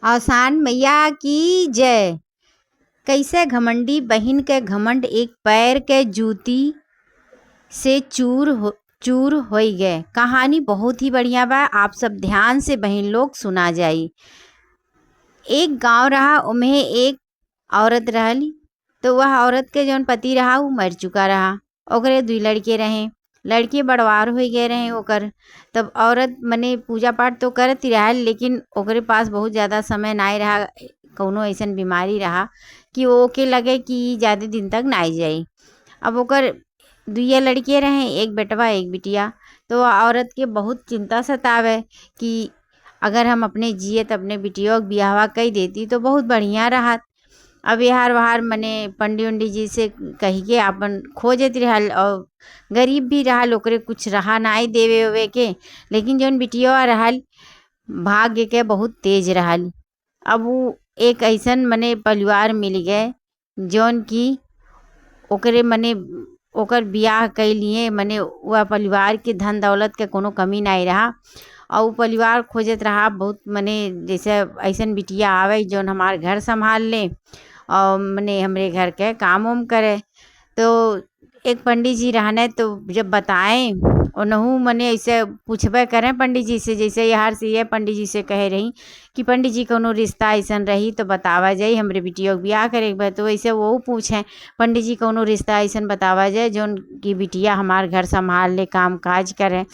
आसान मैया की जय। कैसे घमंडी बहिन के घमंड एक पैर के जूती से चूर होई गए। कहानी बहुत ही बढ़िया बा, आप सब ध्यान से बहिन लोग सुना जाई। एक गांव रहा, उमें एक औरत रहली। तो वह औरत के जौन पति रहा वो मर चुका रहा। ओकरे 2 लड़के रहे। लड़के बड़वार हो गए रहे ओकर। तब औरत मने पूजा पाठ तो करती रहल, लेकिन ओकरे पास बहुत ज़्यादा समय नाई रहा। कौनो ऐसन बीमारी रहा कि ओके लगे कि ज़्यादा दिन तक नाई जाई। अब ओकर 2 लड़के रहे, एक बेटवा एक बिटिया। तो औरत के बहुत चिंता सतावे कि अगर हम अपने जियत अपने बिटियों के बियाहवा कई देती तो बहुत बढ़िया रहत। अब यार वहार मने पंडित उंडी जी से कही के अपन खोजत रहल, और गरीब भी रहल, ओकरे कुछ रहा नाई देवे ओवे के। लेकिन जौन बिटिया रहल भाग्य के बहुत तेज रहल। अब वो एक ऐसन मने परिवार मिल गए जौन की ओकरे मने ओकर बियाह कैलिए। मने वह परिवार के धन दौलत के कोनो कमी नहीं रहा। और परिवार खोजत रहा बहुत, मने जैसे ऐसन बिटिया आवे जौन हमार घर संभाल ले और मने हमरे घर के काम उम करे। तो एक पंडित जी रहने, तो जब बताएं उनहु मने ऐसे पूछबे करें पंडित जी से, जैसे यार से ये पंडित जी से कहे रही कि पंडित जी कोनो रिश्ता ऐसन रही तो बतावा जाई, हमरे बिटिया के ब्याह करे के बा। तो वैसे वो पूछें पंडित जी कोनो रिश्ता ऐसन बतावा जाए जौन की बिटिया हमार घर संभाल ले, काम काज करे।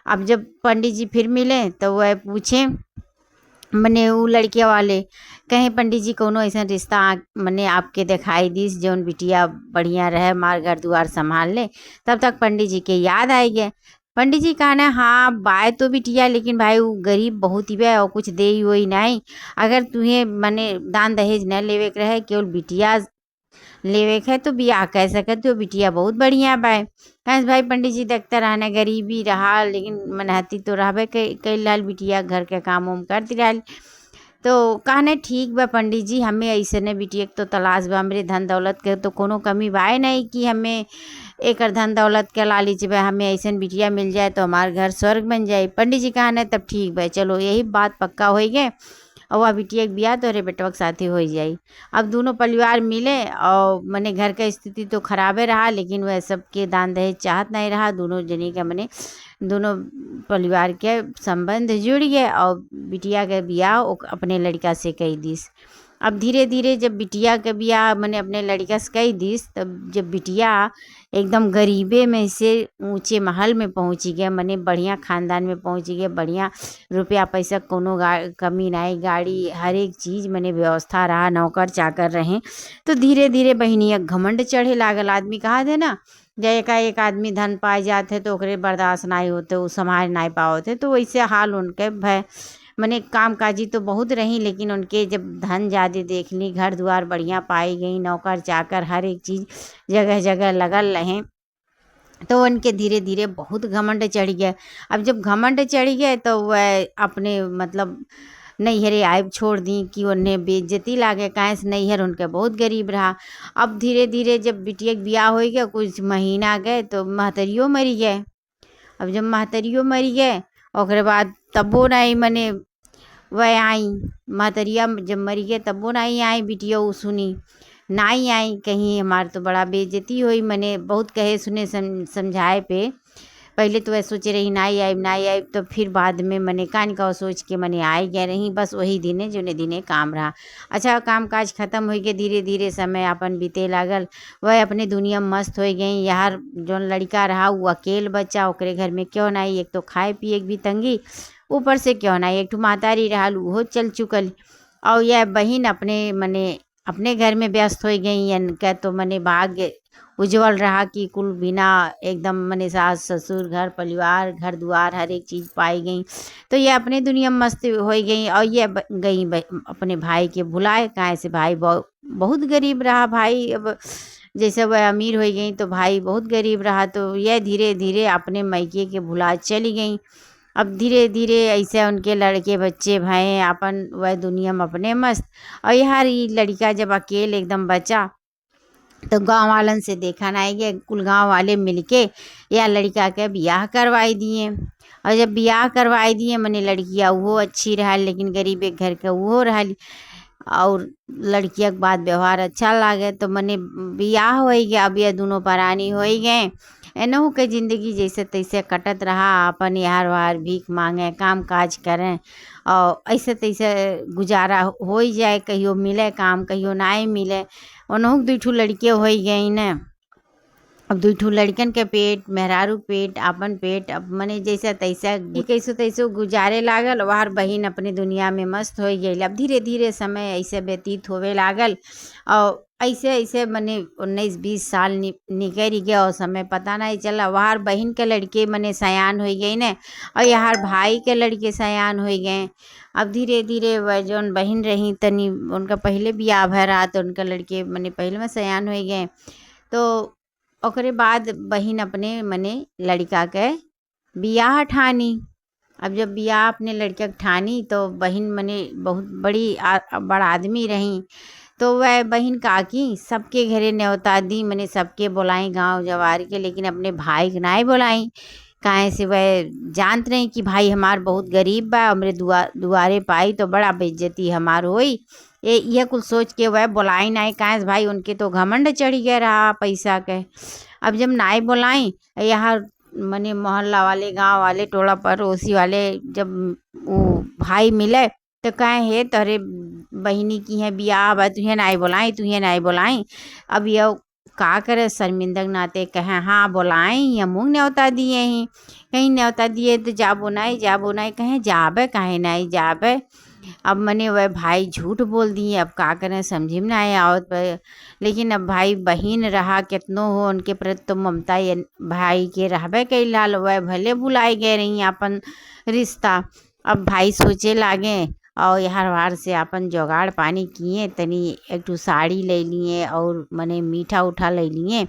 अब जब पंडित जी फिर मिले तो वह पूछे मने वो लड़के वाले कहें पंडित जी कोनो ऐसा रिश्ता मने आपके दिखाई दिस जौन बिटिया बढ़िया रहे, मार घर दुआर संभाल ले। तब तक पंडित जी के याद आई गए। पंडित जी कहना हाँ बाय तो बिटिया, लेकिन भाई वो गरीब बहुत ही बे और कुछ दे ही वही नहीं। अगर तुम्हें मने दान दहेज न लेवे के रहे, केवल बिटिया लेवे के है तो बियाह कह सके तो बिटिया बहुत बढ़िया बा। कहें भाई पंडित जी देखते रहने गरीबी रहा, लेकिन मनहती तो रहबे कई लाल, बिटिया घर के काम उम करती रहल। तो कहने ठीक बा पंडित जी, हमें ऐसने बिटिया के तो तलाश बा, हमरे धन दौलत के तो कोनो कमी बाए नहीं कि हमें एक धन दौलत के लालच बा, हमें ऐसन बिटिया मिल जाए तो हमार घर स्वर्ग बन जाए। पंडित जी कहने तब ठीक बा, चलो यही बात पक्का हो गए और वह बिटिया के बियाह तोहरे बेटवा के साथे हो जाई। अब दोनों परिवार मिले और मने घर का स्थिति तो खराबे रहा, लेकिन वह सबके दान दहेज चाहत नहीं रहा। दोनों जनी के मने दोनों परिवार के संबंध जुड़ गए और बिटिया के बियाह अपने लड़का से कई दिस। अब धीरे धीरे जब बिटिया के बियाह मने अपने लड़का से कई दिस, तब जब बिटिया एकदम गरीबे में से ऊंचे महल में पहुंची गए, मने बढ़िया खानदान में पहुंची गए, बढ़िया रुपया पैसा कोनो कमी नहीं, गाड़ी हर एक चीज़ मने व्यवस्था रहा, नौकर चाकर रहे। तो धीरे धीरे बहनिया घमंड चढ़े लागल। आदमी कहा थे ना जय एक आदमी धन पाए जाते तो ओकरे बर्दाश्त नहीं होते, वो संभाल नहीं पाओते। तो वैसे हाल उनके भय मने काम काजी तो बहुत रही, लेकिन उनके जब धन ज़्यादा देख ली, घर द्वार बढ़िया पाई गई, नौकर चाकर हर एक चीज़ जगह जगह लगल रहे, तो उनके धीरे धीरे बहुत घमंड चढ़ गया। अब जब घमंड चढ़ गए तो वह अपने मतलब नैहरे आयब छोड़ दी कि उन्हें बेइज्जती लागे, काहे से नैहर उनके बहुत गरीब रहा। अब धीरे धीरे जब बिटिया के बियाह हो गया, कुछ महीना गए तो महतरियो मरी गए। अब जब महतरियो मरी गए ओकरे बाद तबो नहीं मने वह आई, महतरिया जब मरी गए तबो नहीं आई, बिटिया वो सुनी नहीं आई, कहीं हमार तो बड़ा बेइज्जती हुई। मैंने बहुत कहे सुने समझाए पे पहले तो वह सोचे रही नहीं आई, तो फिर बाद में मैंने कान का सोच के मैंने आई गए रही, बस वही दिने जो ने दिने काम रहा। अच्छा काम काज खत्म हो गए, धीरे धीरे समय अपन बीते लागल, वह अपने दुनिया में मस्त हो गई। यार जो लड़का रहा वो अकेल बच्चा, ओकरे घर में क्यों नहीं, एक तो खाए पिए की भी तंगी, ऊपर से क्यों नहीं एक ठो मातारी रहा वो चल चुकल। और यह बहन अपने मने अपने घर में व्यस्त हो गई, इनका तो मने भाग्य उज्जवल रहा कि कुल बिना एकदम मने सास ससुर घर परिवार घर द्वार हर एक चीज़ पाई गई। तो ये अपने दुनिया में मस्त हो गई और ये गई अपने भाई के भुलाए, काहे से भाई बहुत गरीब रहा। भाई अब जैसे वह अमीर हो गई तो भाई बहुत गरीब रहा, तो यह धीरे धीरे अपने मैके के भुला चली गई। अब धीरे धीरे ऐसे उनके लड़के बच्चे भय अपन वह दुनिया में अपने मस्त। और यार ये लड़का जब अकेले एकदम बचा तो गांव वालन से देखा नहीं गया, कुल गांव वाले मिलके या लड़का के बियाह करवाई दिए। और जब बियाह करवाई दिए मने लड़किया वो अच्छी रहा, लेकिन गरीब एक घर के वो रहा, और लड़किया के बात व्यवहार अच्छा लागे तो मने बियाह हो गया। अब ये दोनों परानी हो गए। एनहू के जिंदगी जैसे तैसे कटत रहा, अपन यार वार भीख मांगे काम काज करें और ऐसे तैसे गुजारा हो ही जाए, कहियो मिले काम कहियो ना मिले। ओनहू दू ठू लड़के हो गई न। अब दू ठू लड़कन के पेट, मेहरारू पेट, अपन पेट, अब मने जैसा तैसा कैसो तैसो गुजारे लागल। वहार बहिन अपने दुनिया में मस्त हो गई। अब धीरे धीरे समय ऐसे व्यतीत होवे लागल और ऐसे ऐसे मने 19-20 साल निकल गया और समय पता नहीं चला। वहार बहन के लड़के मने सयान हो गए न, और यहाँ भाई के लड़के सयान हो गए। अब धीरे धीरे वह जौन बहन रही तनी उनका पहले बियाह भय रहा, तो उनका लड़के मने पहले में सयान हो गए। तो ओकरे बाद बहन अपने मने लड़का के बियाह ठानी। अब जब बियाह अपने लड़का के ठानी तो बहन मने बहुत बड़ा आदमी रही। तो वह बहन काकी सबके घरे न्योता दी, मने सबके बुलाई गांव जवार के, लेकिन अपने भाई के नाई बुलाई। काहे से वह जानत रही कि भाई हमार बहुत गरीब बा, हमरे दुआरे पाई तो बड़ा बेइज्जती हमार होई। यह कुल सोच के वह बुलाई नाई, काहे से भाई उनके तो घमंड चढ़ गया रहा पैसा के। अब जब नाई बुलाई यहाँ मने मोहल्ला वाले गांव वाले टोला पड़ोसी वाले जब वो भाई मिले तो कहे हे तोरे बहिनी की है बियाह बा, तुहे नाई बुलाई। अब यह का करे शर्मिंदक नाते कहे हाँ बुलाई, या मुँह न्योता दिए ही, कहीं न्योता दिए तो जाबो नहीं कहे जाबे काहे नहीं जाबे। अब मने वह भाई झूठ बोल दिए। अब का करें समझी में ना आया आवत पर, लेकिन अब भाई बहन रहा कितनो हो उनके प्रति तो ममता ये भाई के रहबे कैलाल, वह भले भुलाई गए रही अपन रिश्ता। अब भाई सोचे लागे और यहाँ वार से अपन जुगाड़ पानी किए, तनी एक ठू साड़ी ले लिए और मने मीठा उठा ले लिए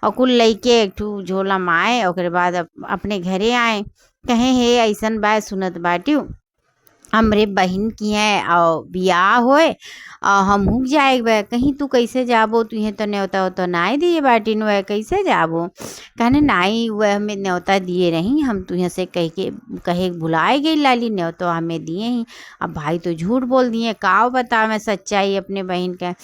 और कुल लैके एक ठू झोला माए। ओकरे बाद अपने घरे आए, कहे हे ऐसन बात सुनत बाटी हमरे बहन की है और बियाह होए और हम हुक जाए। कहीं तू कैसे जाबो, तुहे तो न्योता होता नाई दिए बाटिन, वह कैसे जाबो। कहने नाई वह हमें न्योता दिए रही, हम तुहे से कहे भुलाए गई लाली, न्योता हमें दिए ही। अब भाई तो झूठ बोल दिए, काव बता मैं सच्चाई अपने बहन का,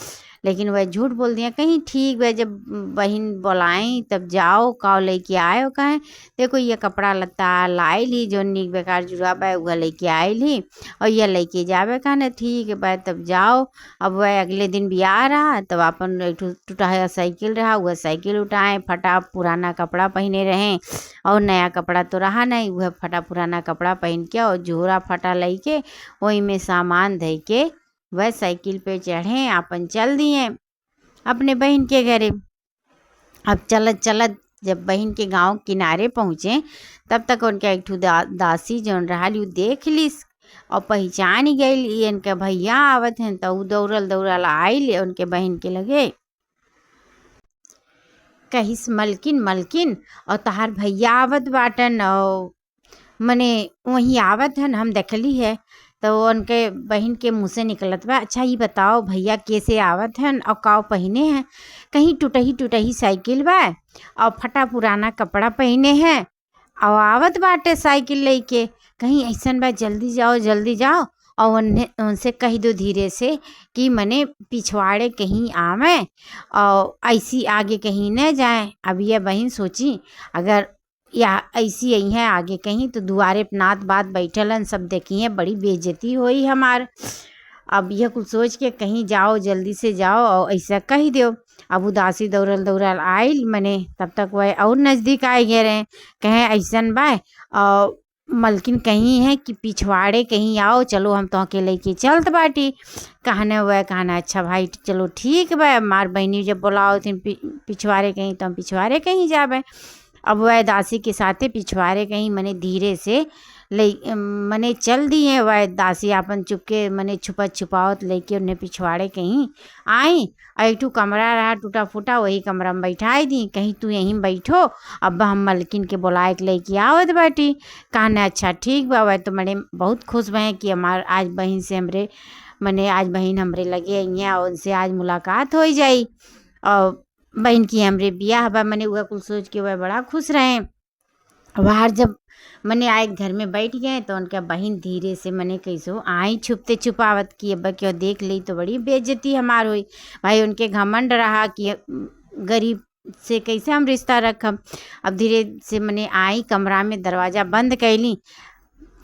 लेकिन वह झूठ बोल दिया। कहीं ठीक वह जब बहन बुलाई तब जाओ काव लेके आए, कहें देखो ये कपड़ा लत्ता लाई ली जो नीक बेकार जुराबा है वह लेके आई ली और यह लेके जावे। कहने ठीक है भाई तब जाओ। अब वह अगले दिन भी आ रहा तब अपन एक टूटा हुआ साइकिल रहा, वह साइकिल उठाए, फटा पुराना कपड़ा पहने रहे और नया कपड़ा तो रहा नहीं, वह फटा पुराना कपड़ा पहन के और झोरा फटा लेके वही में सामान धे के वह साइकिल पे चढ़े, अपन चल दिए अपने बहन के घरे। अब चलत चलत जब बहन के गांव किनारे पहुँचे तब तक उनके एक ठू दासी जौन रहा देख लिस और पहचान ही गई इनके भैया आवत हैं। तो दौड़ल आई उनके बहन के लगे, कहिस मलकिन और तहार भैया आवत बाटन और मने वहीं आवत हन, हम देखली है। तो उनके बहन के मुँह से निकलत बा, अच्छा ये बताओ भैया कैसे आवत हन और काव पहने हैं। कहीं टूटही साइकिल बा और फटा पुराना कपड़ा पहने हैं और आवत बाटे साइकिल लेके। कहीं ऐसन बा जल्दी जाओ और उनसे कह दो धीरे से कि मने पिछवाड़े कहीं आवे और ऐसी आगे कहीं न जाए। अब यह बहन सोची अगर या ऐसी यही है आगे कहीं तो दुआरे पे नात बात बैठलन सब देखिए, बड़ी बेइज्जती होई हमार। अब यह कुछ सोच के कहीं जाओ जल्दी से जाओ और ऐसा कह दो। अब उदासी दौड़ल आइल मने तब तक वह और नज़दीक आए गए रहे, कहें ऐसन बा और मलकिन कहीं है कि पिछवाड़े कहीं आओ, चलो हम तो के लेके चलत बाटी। कहना अच्छा भाई चलो ठीक बा, मार बहनी जब बुलाओ थी पिछवाड़े कहीं तो हम पिछवाड़े कहीं जाबे। अब वह दासी के साथे पिछवाड़े कहीं मने धीरे से मने चल दिए। वह दासी अपन चुपके मने छुपावत लेके उन्हें पिछवाड़े कहीं आई और एक ठू कमरा रहा टूटा फूटा, वही कमरा में बैठाई दी, कहीं तू यहीं बैठो अब हम मलकिन के बुलाए के लेके आवत बाटी। कहना अच्छा ठीक बा। वह तो मने बहुत खुश भए कि हमार आज बहन से हमरे मने आज बहन हमरे लगे यहाँ और उनसे आज मुलाकात हो जाई। और बहन की हमरे बियाह बा। मने वह कुल सोच के वह बड़ा खुश रहे। बाहर जब मने आए घर में बैठ गए तो उनका बहन धीरे से मने कैसो आई छुपते छुपावत कि अब क्यों देख ली तो बड़ी बेइज्जती हमार हुई। भाई उनके घमंड रहा कि गरीब से कैसे हम रिश्ता रखब। अब धीरे से मने आई कमरा में दरवाज़ा बंद कैली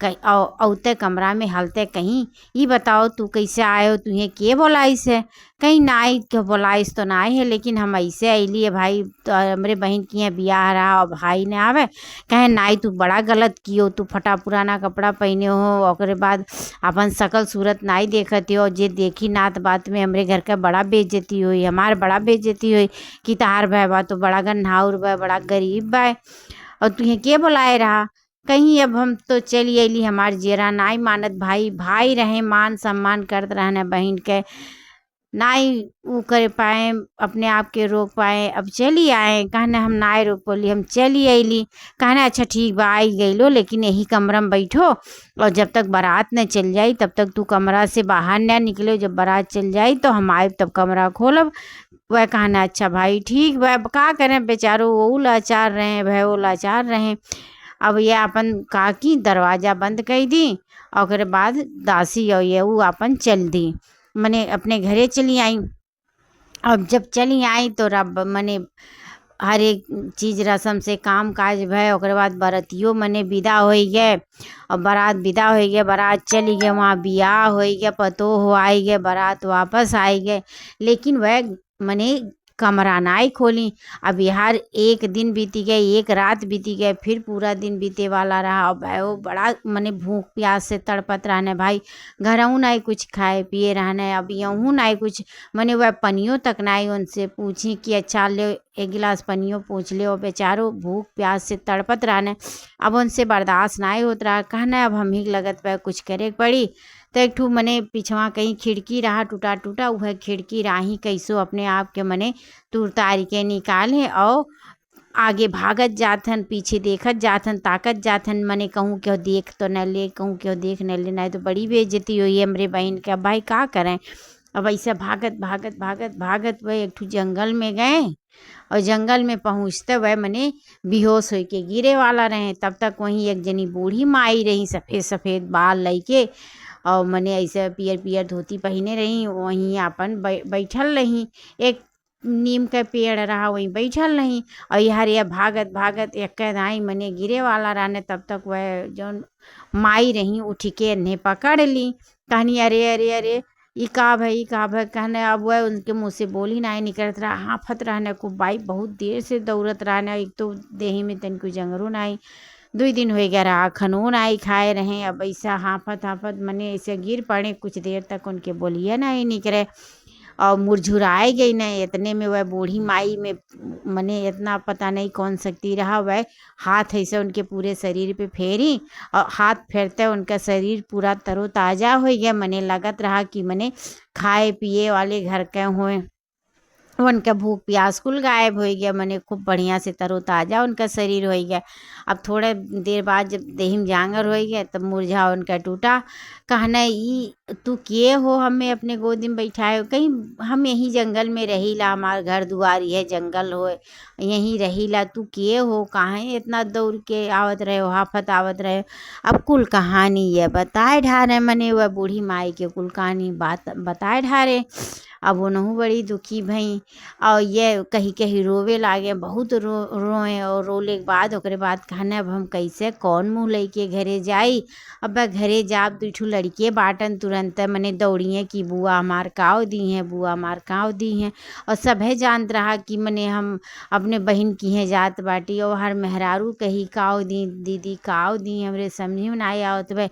औते कमरा में हलते कहीं ये बताओ तू कैसे आए हो, तुहे के बोलाइस है। कहीं ना आई क्यों बोलाइस तो ना आई है, लेकिन हम ऐसे अली है भाई तो हमरे बहन की है बियाह रहा और भाई ने आवे कहे नाई तू बड़ा गलत कियो, तू फटा पुराना कपड़ा पहने हो और बाद अपन शकल सूरत नाई देखते हो। जे देखी नात बात में हमरे घर का बड़ा बेइज्जती हुई, हमार बड़ा बेइज्जती हुई कि तार भाई बा तो बड़ा गन्हाउर बा, बड़ा गरीब बा और तुहे के बोलाए रहा। कहीं अब हम तो चली अली, हमार जेरा नाई मानत भाई भाई रहे मान सम्मान करत रहने बहन के नाई वो कर पाए अपने आप के रोक पाए। अब चली आए कहने हम नाई रोक बोली हम चली अली। कहने अच्छा ठीक बा आई गई लो लेकिन यही कमरा में बैठो और जब तक बारात न चल जाई तब तक तू कमरा से बाहर न निकले, जब बारात चल जाई तो हम आए तब कमरा खोलब। वह कहना अच्छा भाई ठीक बा, का करें बेचारो वो लाचार रहे भाई वो लाचार रहे। अब ये अपन काकी दरवाज़ा बंद कर दी और ओकरे बाद दासी और ये वो अपन चल दी मने अपने घरे चली आई। अब जब चली आई तो रब मने हर एक चीज़ रस्म से काम काज भय ओकरे बाद बरतियों मने विदा हो गए और बारात विदा हो गए, बारात चली गए, वहाँ बियाह हो गया, पतो हो आई गए, बारात वापस आई गए लेकिन वह मने कमरा नाई खोली। अब यार एक दिन बीती गए, एक रात बीती गए, फिर पूरा दिन बीते वाला रहा और भाई वो बड़ा मने भूख प्यास से तड़पत रहने भाई। घरऊ नहीं कुछ खाए पिए रहने, अब यूँ नहीं कुछ मने वह पनियों तक नहीं उनसे पूछी कि अच्छा ले एक गिलास पनियों पूछ ले, और बेचारो भूख प्यास से तड़पत रहने। अब उनसे बर्दाश्त नहीं होत रहा, कहना अब हम ही लगत पे कुछ करे पड़ी। तो एक ठू मने पिछवा कहीं खिड़की रहा टूटा टूटा, वह खिड़की राही कैसो अपने आप के मने तुर तारी के निकाले और आगे भागत जाथन, पीछे देखत जाथन, ताकत जाथन मने कहूँ क्यों देख तो न ले, कहूँ क्यों देख न ले, नहीं तो बड़ी बेइज्जती हुई है हमरे बहन के। अब भाई का करें। अब ऐसा भागत भागत भागत भागत वह एक ठू जंगल में गए और जंगल में पहुँचते वह मने बेहोश हो के गिरे वाला रहे। तब तक वहीं एक जनी बूढ़ी माई रही सफ़ेद सफ़ेद बाल लैके और मने ऐसे पियर पियर धोती पहने रही, वहीं अपन बैठल रही। एक नीम का पेड़ रहा वहीं बैठल रही और यार यह भागत भागत एक आई मने गिरे वाला रहने। तब तक वह जो माई रही उठ के इन्हें पकड़ ली। कहनी अरे अरे अरे ये का भाई का भाई। कहने अब वह उनके मुँह से बोली नहीं निकलत रहा, हाफत रहने को बाई बहुत देर से दौड़त रहने। एक तो देही में तन को जंगरू नहीं, 2 दिन हो गया रहा खनून आई खाए रहे। अब ऐसा हाफत हाफत मने ऐसे गिर पड़े, कुछ देर तक उनके बोलिए नहीं निकले और मुरझुराए गई नहीं। इतने में वह बूढ़ी माई में मने इतना पता नहीं कौन शक्ति रहा, वह हाथ ऐसे उनके पूरे शरीर पे फेरी और हाथ फेरते उनका शरीर पूरा तरोताज़ा हो गया। मने लगत रहा कि मने खाए पिए वाले घर के हुए, उनका भूख प्यास कुल गायब हो गया, मने खूब बढ़िया से तरोताज़ा उनका शरीर हो गया। अब थोड़े देर बाद जब देही में जांगर हो गया तब मुरझा उनका टूटा। कहना ई तू किए हो हमें अपने गोदी में बैठाए हो, कहीं हम यहीं जंगल में रहीला, हमार घर दुआर यह जंगल हो यहीं रहीला, तू किए हो कहाँ इतना दौड़ के आवत रहे हो हाफत आवत रहे हो। अब कुल कहानी ये बताए ढारे मने वह बूढ़ी माई के कुल कहानी बात बताए ढारे। अब उनहु बड़ी दुखी भई और ये कहीं कहीं रोवे लागे, बहुत रोए और रोले के बाद ओकरे बाद कहने अब हम कैसे कौन मुँह लेके घरे जाई। अब घरे जाब दुठू लड़के बाटन तुरंत मने दौड़िए कि बुआ हमार काव दी हैं, बुआ हमार काव दी हैं। और सभे जानत रहा कि मने हम अपने बहन की हैं जात बाटी और हर मेहरारू कही काव दी दीदी काव दी, हमरे समझ में ना आवत भाई।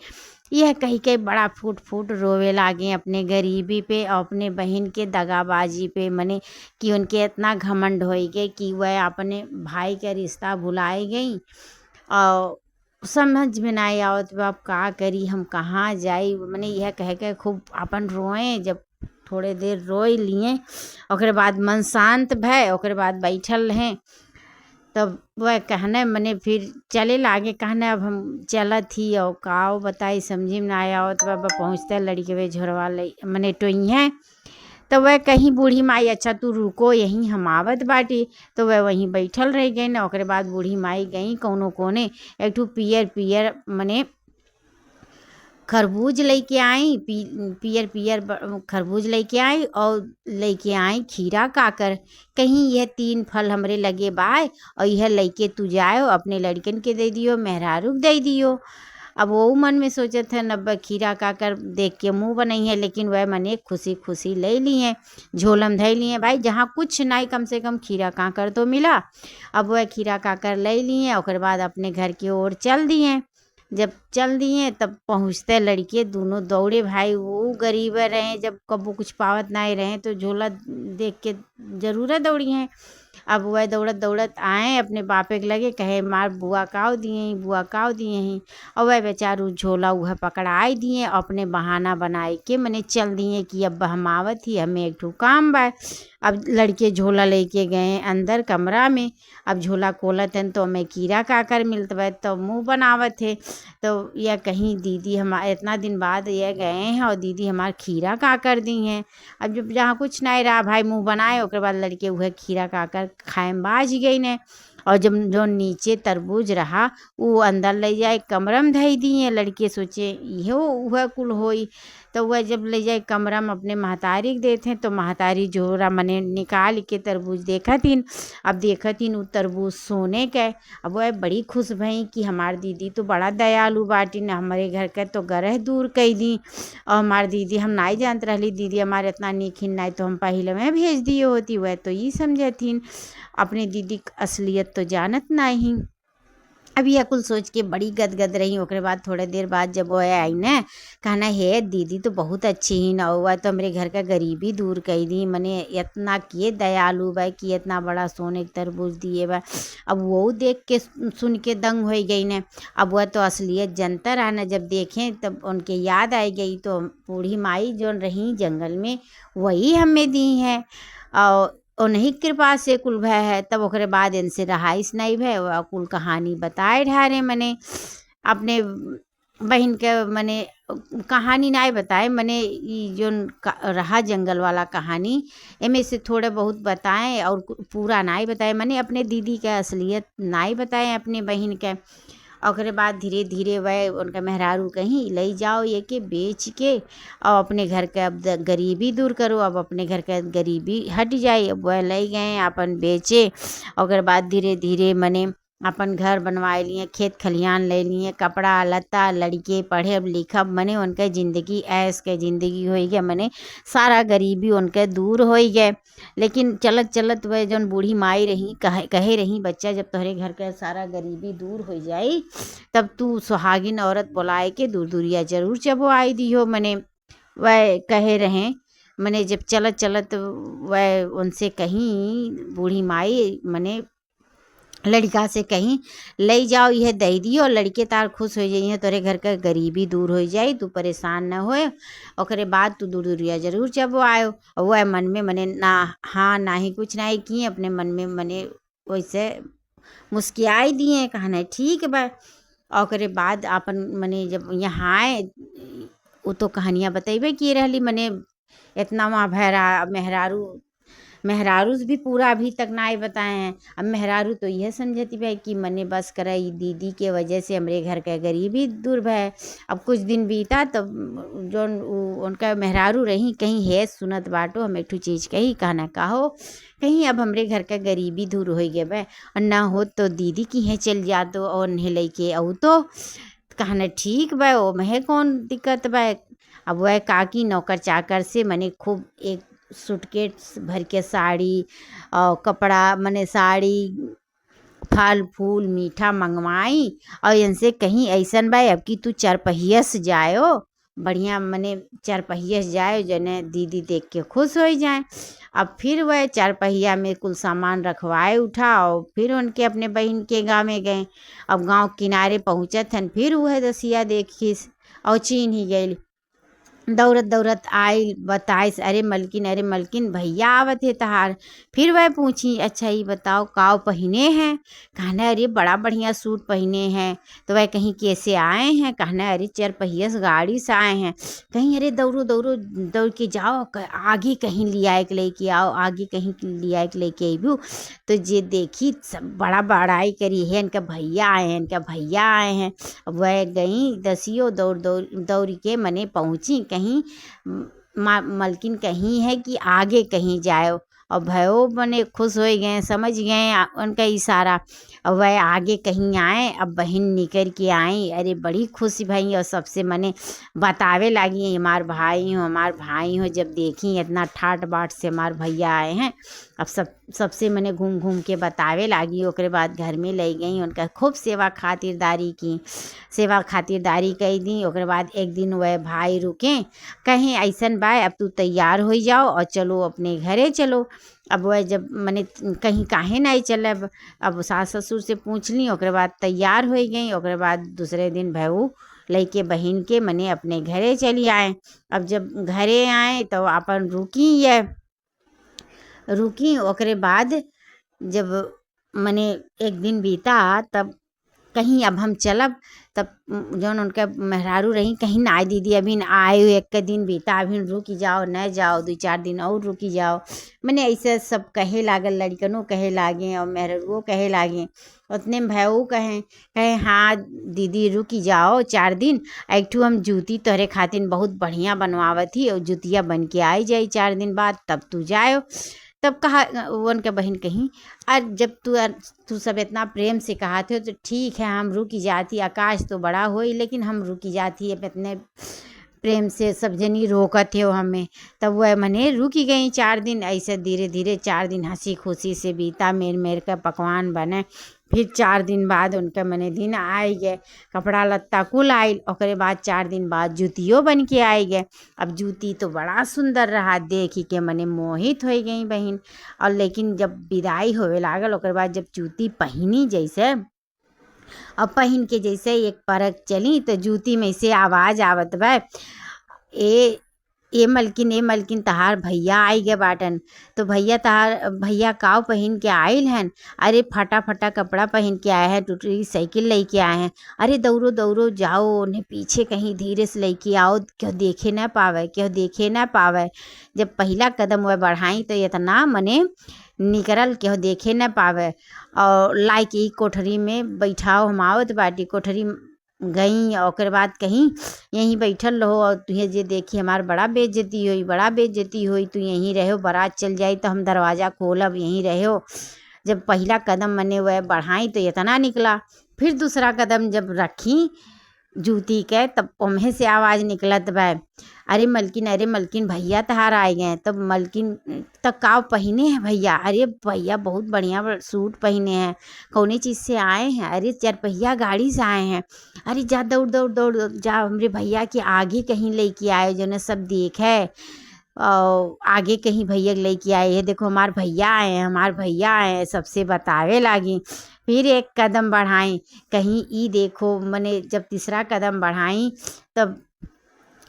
यह कही के बड़ा फूट फूट रोवे लागे अपने गरीबी पे और अपने बहन के दगाबाजी पे, मने कि उनके इतना घमंड हो गए कि वह अपने भाई का रिश्ता भुलाए गई और समझ में नहीं आवत अब का करी हम कहाँ जाई। मने यह कह के खूब अपन रोए, जब थोड़े देर रोए लिए ओकरे बाद मन शांत भय ओकरे बाद बैठल रहें। तब वह कहने मने फिर चले लागे, कहने अब हम चलत ही और काव बताई समझी में ना आया। तो बाबा पहुँचते लड़के वे झोरवा ले मने टोई हैं तो वह कहीं बूढ़ी माई अच्छा तू रुको यहीं हम आवत बाटी। तो वह वहीं बैठल रह गई न। ओकरे बाद बूढ़ी माई गई कौनो कोने, एक ठू पियर पियर मने खरबूज लेके आई, पियर पियर खरबूज लेके आई और लेके आई खीरा काकर। कहीं यह 3 फल हमरे लगे बाय और यह लेके तू जाओ अपने लड़कन के दे दियो, मेहरारू के दे दियो। अब वो मन में सोचत है नब्बे खीरा काकर देख के मुँह बनई है, लेकिन वह मने खुशी खुशी ले लिए, झोलम धै लिए भाई, जहाँ कुछ नहीं कम से कम खीरा काकर तो मिला। अब वह खीरा काकर ले लिए, ओकर बाद अपने घर की ओर चल दिए। जब चल दिए तब पहुँचते लड़के दोनों दौड़े भाई, वो गरीब रहे, जब कबू कुछ पावत नहीं रहे तो झोला देख के जरूर दौड़ी हैं। अब वह दौड़त दौड़त आए अपने बापे के लगे, कहे मार बुआ काव दिए ही, बुआ काव दिए ही। और वह बेचारू झोला वह पकड़ाई दिए, अपने बहाना बनाए के मने चल दिए कि अब हम आवत ही, हमें एक ठू काम बा। अब लड़के झोला लेके गए अंदर कमरा में। अब झोला खोलत हैं तो हमें कीड़ा काकर मिलत बा, तो मुँह बनावत है। तो यह कहीं दीदी हमारे इतना दिन बाद यह गए हैं और दीदी हमारे खीरा काकर दी हैं। अब जब जहाँ कुछ नहीं रहा भाई मुँह बनाए, ओकर बाद लड़के वह खीरा काकर खाए में बाज गई ने। और जब जो नीचे तरबूज रहा वो अंदर ले जाए कमरा में धई दिए। लड़के सोचे इहो वह कुल होई। तो वह जब ले जाए कमरा में अपने महतारी के देते तो महतारी जोरा मने निकाल के तरबूज देखतिन। अब देखतिन वो तरबूज सोने के। अब वह बड़ी खुश भई कि हमार दीदी तो बड़ा दयालु बाटी न, हमारे घर के तो गरह दूर कई दी। और हमार दीदी हम नहीं जानते रहली दीदी हमारे इतना निखिन नहीं तो हम पहले में भेज दिए होती। वह तो ये समझथिन अपने दीदी की असलियत तो जानत नहीं। अब यह कुल सोच के बड़ी गदगद रही। ओकरे बाद थोड़े देर बाद जब वो आई न, कहना है दीदी तो बहुत अच्छी ही न, हुआ तो हमारे घर का गरीबी दूर कर दी, मने इतना किए दयालु बा कि इतना बड़ा सोने के तरबूज दिए बा। अब वो देख के सुन के दंग हो गई न। अब वह तो असलियत जनता रहा न, जब देखें तब उनके याद आई गई तो बूढ़ी माई जो रही जंगल में वही हमें दी हैं और उन्हीं कृपा से कुल भय है। तब ओकरे बाद इनसे रहाइश नहीं भय, वह कुल कहानी बताए ढारे मने अपने बहन के मने कहानी नहीं बताए, मने ये जो रहा जंगल वाला कहानी एमे से थोड़े बहुत बताएं और पूरा नहीं बताए, मने अपने दीदी के असलियत नहीं बताए अपने बहन के। और बाद धीरे धीरे वह उनका मेहरारू कहीं ले जाओ ये के बेच के और अपने घर के अब गरीबी दूर करो, अब अपने घर के गरीबी हट जाए। अब वह ले गए अपन बेचे। और बाद धीरे धीरे मने अपन घर बनवाए लिए, खेत खलिहान ले लिए, कपड़ा लत्ता, लड़के पढ़े लिखब, मने उनके ज़िंदगी ऐश के ज़िंदगी हो गया, मने सारा गरीबी उनके दूर हो गए। लेकिन चलत चलत वह जौन बूढ़ी माई रही कहे रही बच्चा जब तोहरे घर के सारा गरीबी दूर हो जाई तब तू सुहागिन औरत बुलाए के दूर दूरिया जरूर चबो आई दियो, मने वह कहे रहे। मने जब चलत चलत वह उनसे कहीं बूढ़ी माई मने लड़का से कहीं ले जाओ यह दे दियो, लड़के तार खुश हो जाइए, तोरे घर का गरीबी दूर हो जाए, तू परेशान न होए। ओकरे बाद तू दूर दूरिया जरूर जब आयो। और वह मन में मने ना हाँ ना ही कुछ नहीं किए, अपने मन में मने वैसे मुस्कियाई दिए, कहना ठीक बा। ओकरे बाद अपन मने जब यहाँ आए वो तो कहानियाँ बतेबे किए रहली, मने इतना वहाँ मेहरारू भी पूरा अभी तक ना बताए हैं। अब मेहरारू तो यह समझती भाई कि मने बस करे दीदी के वजह से हमारे घर का गरीबी दूर भय। अब कुछ दिन बीता तब जो उनका मेहरारू रही कहीं है सुनत बाटो हम एक ठू चीज़ कही, कहना कहो कहीं अब हमरे घर का गरीबी दूर हो गए बे, और ना हो तो दीदी की है चल जा तो और नहीं लेके आओ तो कहना ठीक बा, ओ महे कौन दिक्कत बा। अब वह काकी नौकर चाकर से मने खूब एक सूटकेस भर के साड़ी और कपड़ा मने साड़ी फल फूल मीठा मंगवाई और इनसे कहीं ऐसन बा अब कि तू चारपहिया से जायो, बढ़िया मने चारपहिया से जाए जने दीदी देख के खुश हो जाए। अब फिर वह चारपहिया में कुल सामान रखवाए उठा और फिर उनके अपने बहन के गाँव में गए। अब गांव किनारे पहुँचत हन फिर वह दसिया देखी और चीन ही गई। दौड़त दौड़त आई बताइस, अरे मलकिन भैया आवत है तहार। फिर वह पूछी, अच्छा ये बताओ काव पहिने हैं? कहना अरे बड़ा बढ़िया सूट पहिने हैं। तो वह कहीं कैसे आए हैं? कहना अरे 4 पहिया से गाड़ी से आए हैं। कहीं अरे दौड़ो दौड़ो दौड़ के जाओ, आगे कहीं लिया के लेके आओ, आगे कहीं लिया के लेके अबू। तो जे देखी सब बड़ा बड़ाई करी है, इनका भैया आए हैं, इनका भैया आए हैं। अब वह गई दसियो दौड़ दौड़ दौड़ के मने पहुँची कहीं मलकिन कहीं है कि आगे कहीं जाओ। और भयो मने खुश हो गए, समझ गए उनका इशारा। और वह आगे कहीं आए, अब बहन निकल के आई, अरे बड़ी खुशी भई। और सबसे मने बतावे लगी हमार भाई हो। जब देखी इतना ठाट बाट से हमार भैया आए हैं, अब सबसे मने घूम घूम के बतावे लगी। ओकरे बाद घर में ले गई, उनका खूब सेवा खातिरदारी कई दी। ओकरे बाद एक दिन वह भाई रुके, कहें ऐसन बा अब तू तैयार हो जाओ और चलो अपने घरे चलो। अब वह जब मने कहीं काहे नहीं चलब, अब सास ससुर से पूछ ली। ओकरे बाद तैयार हो गई। ओकरे बाद दूसरे दिन भऊ लइके बहिन के मने अपने घरे चली आए। अब जब घरे आए तो अपन रुकी। ओकरे बाद जब मने एक दिन बीता, तब कहीं अब हम चलब, तब जौन उनका मेहरारू रही कहीं ना दीदी अभी आए, एक दिन बीता, अभी रुकी जाओ, न जाओ 2-4 दिन और रुकी जाओ। मैंने ऐसे सब कहे लागल, लड़कनों कहे लागे और मेहरारुओं कहे लागे। उतने में भैया कहे हाँ दीदी रुकी जाओ 4 दिन, एक ठू हम जूती तोहरे खातिर बहुत बढ़िया बनवावत ही, और जूतिया बन के आई जाई 4 दिन बाद, तब तू जाओ। तब कहा उनके बहन कहीं, आज जब तू सब इतना प्रेम से कहा थे तो ठीक है हम रुकी जाती, आकाश तो बड़ा होई लेकिन हम रुकी जाती है, इतने प्रेम से सब जनी रोकत थे हमें। तब वह मने रुकी गई 4 दिन। ऐसे धीरे धीरे 4 दिन हंसी खुशी से बीता, मेर का पकवान बने। फिर 4 दिन बाद उनका मने दिन आए गए, कपड़ा लत्ता कुल आयल। ओकरे बाद 4 दिन बाद जूतियों बन के आए गए। अब जूती तो बड़ा सुंदर रहा, देखी के मने मोहित हो गई बहन। और लेकिन जब विदाई होवे लागल, ओकरे बाद जब जूती पहनी जैसे, अब पहन के जैसे एक परख चली तो जूती में से आवाज आवत बा, ए मलकिन तहार भैया आई गे बाटन। तो भैया काव पहन के आयल हैं? अरे फटा फटा कपड़ा पहन के आए हैं, टूटी साइकिल लेके आए हैं। अरे दौड़ो दौड़ो जाओ, उन्हें पीछे कहीं धीरे से लेके आओ, क्यों देखे ना पावे। जब पहला कदम वह बढ़ाई तो इतना मने निकरल क्यों देखे न पावे। और लाइक ई कोठरी में बैठाओ, हम आवत बाटी। कोठरी गई, और ओकर बाद कहीं यहीं बैठल रहो, और तुझे जे देखी हमार बड़ा बेइज्जती हुई, तू यहीं रहो, बारात चल जाई तो हम दरवाज़ा खोलब, यहीं रहो। जब पहला कदम मने वह बढ़ाई तो इतना निकला। फिर दूसरा कदम जब रखी जूती के, तब ओम्हे से आवाज़ निकलत बा, अरे मलकिन भैया तहार आए गए। तब मलकिन तब काव पहने हैं भैया? अरे भैया बहुत बढ़िया सूट पहने हैं, कौने चीज़ से आए हैं? अरे 4 पहिया गाड़ी से आए हैं। अरे जा दौड़ दौड़ दौड़ जा हमरे भैया के आगे कहीं लेके आए, जो ने सब देख है, और आगे कहीं भैया लेके आए है, देखो हमार भैया आए हैं, सबसे बतावे लागी। फिर एक कदम बढ़ाई, कहीं ई देखो, मने जब तीसरा कदम बढ़ाई तब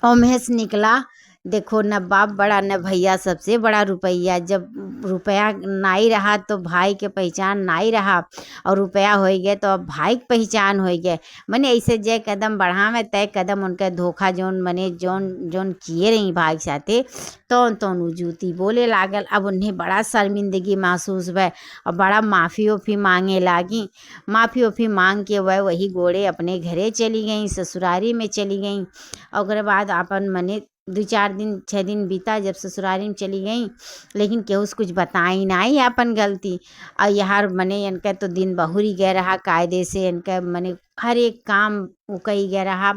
ओम्हे से निकला, देखो न बाप बड़ा न भैया सबसे बड़ा रुपया। जब रुपया नहीं रहा तो भाई के पहचान नहीं रहा, और रुपया हो गया तो अब भाई के पहचान हो गए। मने ऐसे जे कदम बढ़ावे तय कदम उनका धोखा जोन मने जोन किए रही भाई के साथे, तो जूती बोले लागल। अब उन्हें बड़ा शर्मिंदगी महसूस भय, और बड़ा माफ़ी मांगे लागी। माफ़ी मांग के वह वही गोड़े अपने घरे चली गई, ससुरारी में चली गई। और ओकरे बाद अपन मने 2-4 दिन 6 दिन बीता जब ससुरारी में चली गई, लेकिन केहू से कुछ बताई नहीं अपन गलती। और यार मने इनका तो दिन बहुरी गया रहा, कायदे से इनका मने हर एक काम वो कही गया रहा,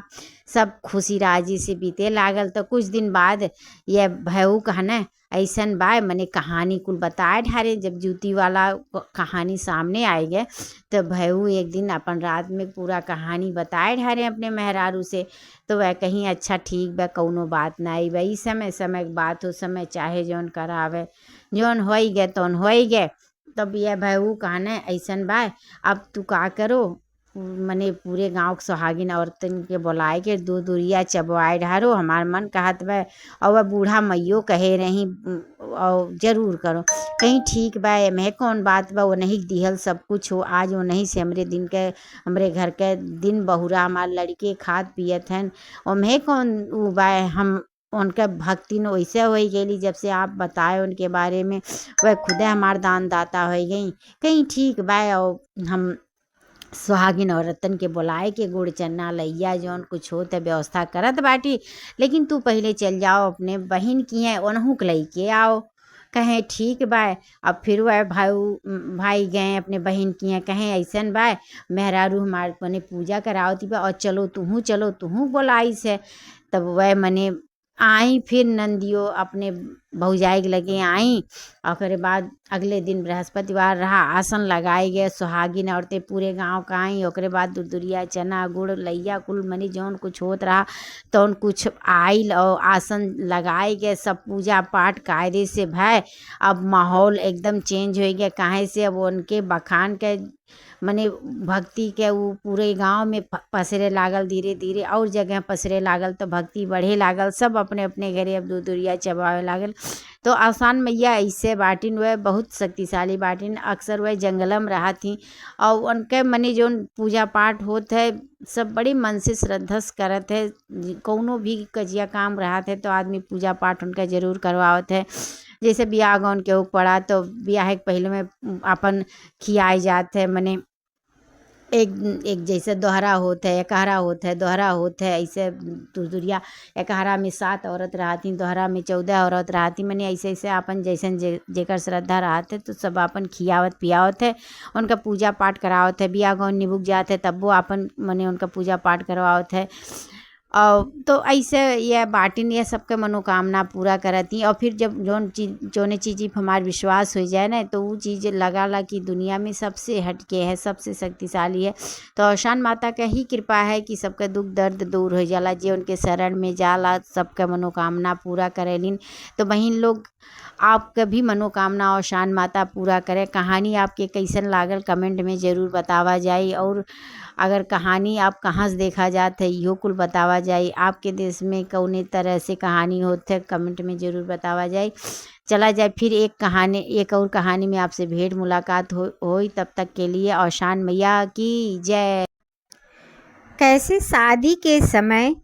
सब खुशी राजी से बीते लागल। तो कुछ दिन बाद यह भयऊ कहना ऐसन बा, मने कहानी कुल बताए ढारे। जब जूती वाला कहानी सामने आए गए तो भयऊ एक दिन अपन रात में पूरा कहानी बताए ढारे अपने मेहरारू से। तो वह कहीं अच्छा ठीक बा, कौनो बात नहीं बा, ई समय के बात हो, समय चाहे जौन करावे, जौन हो गए तौन हो गए। तब यह भयऊ कहना ऐसन बा, अब तू का करो, मने पूरे गांव के सुहागिन औरतन के बुलाए के दूध उरिया चबवाए ढारो। हमार मन कहत बा और वह बूढ़ा मैयो कहे रही और जरूर करो। कहीं ठीक बा, एमे कौन बात बा, वो नहीं दिहल सब कुछ हो। आज वो नहीं से हमरे घर के दिन बहुरा हमार लड़के खात पियत हन, और मैं कौन उ बा। हम उनका भक्ति न वैसे हो गई जब से आप बताए उनके बारे में, वह खुदे हमार दान दाता हो गई। कहीं ठीक बा, और हम सुहागिन औरतन के बुलाए के गुड़ चन्ना लइया जौन कुछ हो त व्यवस्था करत बाटी। लेकिन तू पहले चल जाओ अपने बहिन की है ओनहू के लइके आओ। कहें ठीक बा। अब फिर वह भाई गए अपने बहन की हैं, कहें ऐसन बा मेहरारू हमारे मने पूजा करावती बा और चलो तूहू बोलाई से। तब वह मने आई, फिर नंदियो अपने भौजाई के लगे आई। और ओकरे बाद अगले दिन बृहस्पतिवार रहा, आसन लगाए गए। सुहागिन औरतें पूरे गांव का आई। ओकरे बाद दुदुरिया चना गुड़ लइया कुल मनी जौन कुछ होत रहा तौन कुछ आइल और आसन लगाए गए। सब पूजा पाठ कायदे से भय। अब माहौल एकदम चेंज हो गया, काहे से अब उनके बखान के मने भक्ति के वो पूरे गांव में पसरे लागल, धीरे धीरे और जगह पसरे लागल, तो भक्ति बढ़े लागल। सब अपने अपने घरे अब दूधुरिया चबावे लागल। तो आसान मैया ऐसे बाटिन, वह बहुत शक्तिशाली बाटिन। अक्सर वह जंगलम रहा थी और उनके मने जो पूजा पाठ होत है सब बड़ी मन से श्रद्धा से करत है। कौनो भी कजिया काम रहा थे तो आदमी पूजा पाठ उनका जरूर करवावत है। जैसे बियाह गौन के ऊपर पड़ा तो बियाह के पहले में अपन खियाए जाते है, मने एक जैसे दोहरा होता है, एकहरा होता है, दोहरा होता है। ऐसे दुदुरिया एकहरा में 7 औरत रहती, दोहरा में 14 औरत रहती। मने ऐसे ऐसे अपन जैसन जेकर श्रद्धा रहते तो सब अपन खियावत पियावत है, उनका पूजा पाठ करावत है। बियाह गौन निभुक जाते तब वो अपन मने उनका पूजा पाठ करवावत है। और तो ऐसे यह बाटिन ये सबके मनोकामना पूरा करती। और फिर जब जौने चीज़ पर हमार विश्वास हो जाए ना, तो वो चीज़ लगाला कि दुनिया में सबसे हटके है, सबसे शक्तिशाली है। तो औशान माता का ही कृपा है कि सबका दुख दर्द दूर हो जाला। जे उनके शरण में जाला सबका मनोकामना पूरा करेलिन। तो बहन लोग आपका भी मनोकामना औशान माता पूरा करे। कहानी आपके कैसन लागल कमेंट में ज़रूर बतावा जाए। और अगर कहानी आप कहाँ से देखा जाता है इहो कुल बतावा जाए। आपके देश में कौने तरह से कहानी होते कमेंट में ज़रूर बतावा जाए। चला जाए फिर एक और कहानी में आपसे भेंट मुलाकात होई। तब तक के लिए औशान मैया की जय। कैसे शादी के समय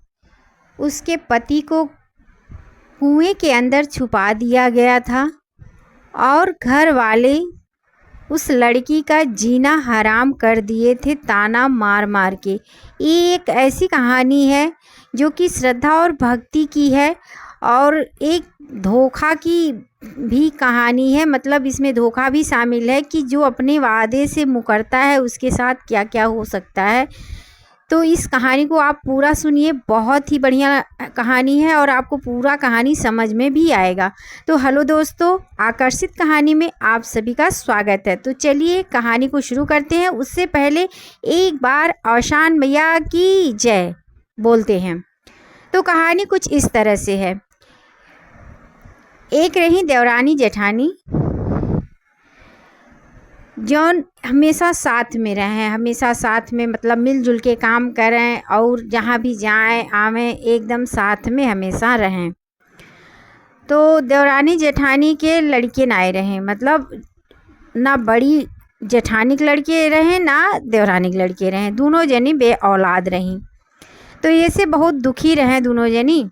उसके पति को कुएं के अंदर छुपा दिया गया था और घर वाले उस लड़की का जीना हराम कर दिए थे ताना मार मार के। ये एक ऐसी कहानी है जो कि श्रद्धा और भक्ति की है, और एक धोखा की भी कहानी है। मतलब इसमें धोखा भी शामिल है कि जो अपने वादे से मुकरता है उसके साथ क्या क्या हो सकता है। तो इस कहानी को आप पूरा सुनिए, बहुत ही बढ़िया कहानी है और आपको पूरा कहानी समझ में भी आएगा। तो हेलो दोस्तों, आकर्षित कहानी में आप सभी का स्वागत है। तो चलिए कहानी को शुरू करते हैं। उससे पहले एक बार औशान मैया की जय बोलते हैं। तो कहानी कुछ इस तरह से है। एक रही देवरानी जेठानी जौन हमेशा साथ में रहें, हमेशा साथ में मतलब मिलजुल के काम करें और जहाँ भी जाएं आवें एकदम साथ में हमेशा रहें। तो देवरानी जेठानी के लड़के ना आए रहें, मतलब ना बड़ी जेठानी के लड़के रहें ना देवरानी के लड़के रहें, दोनों जनी बे औलाद रहीं। तो ये से बहुत दुखी रहें दोनों जनी,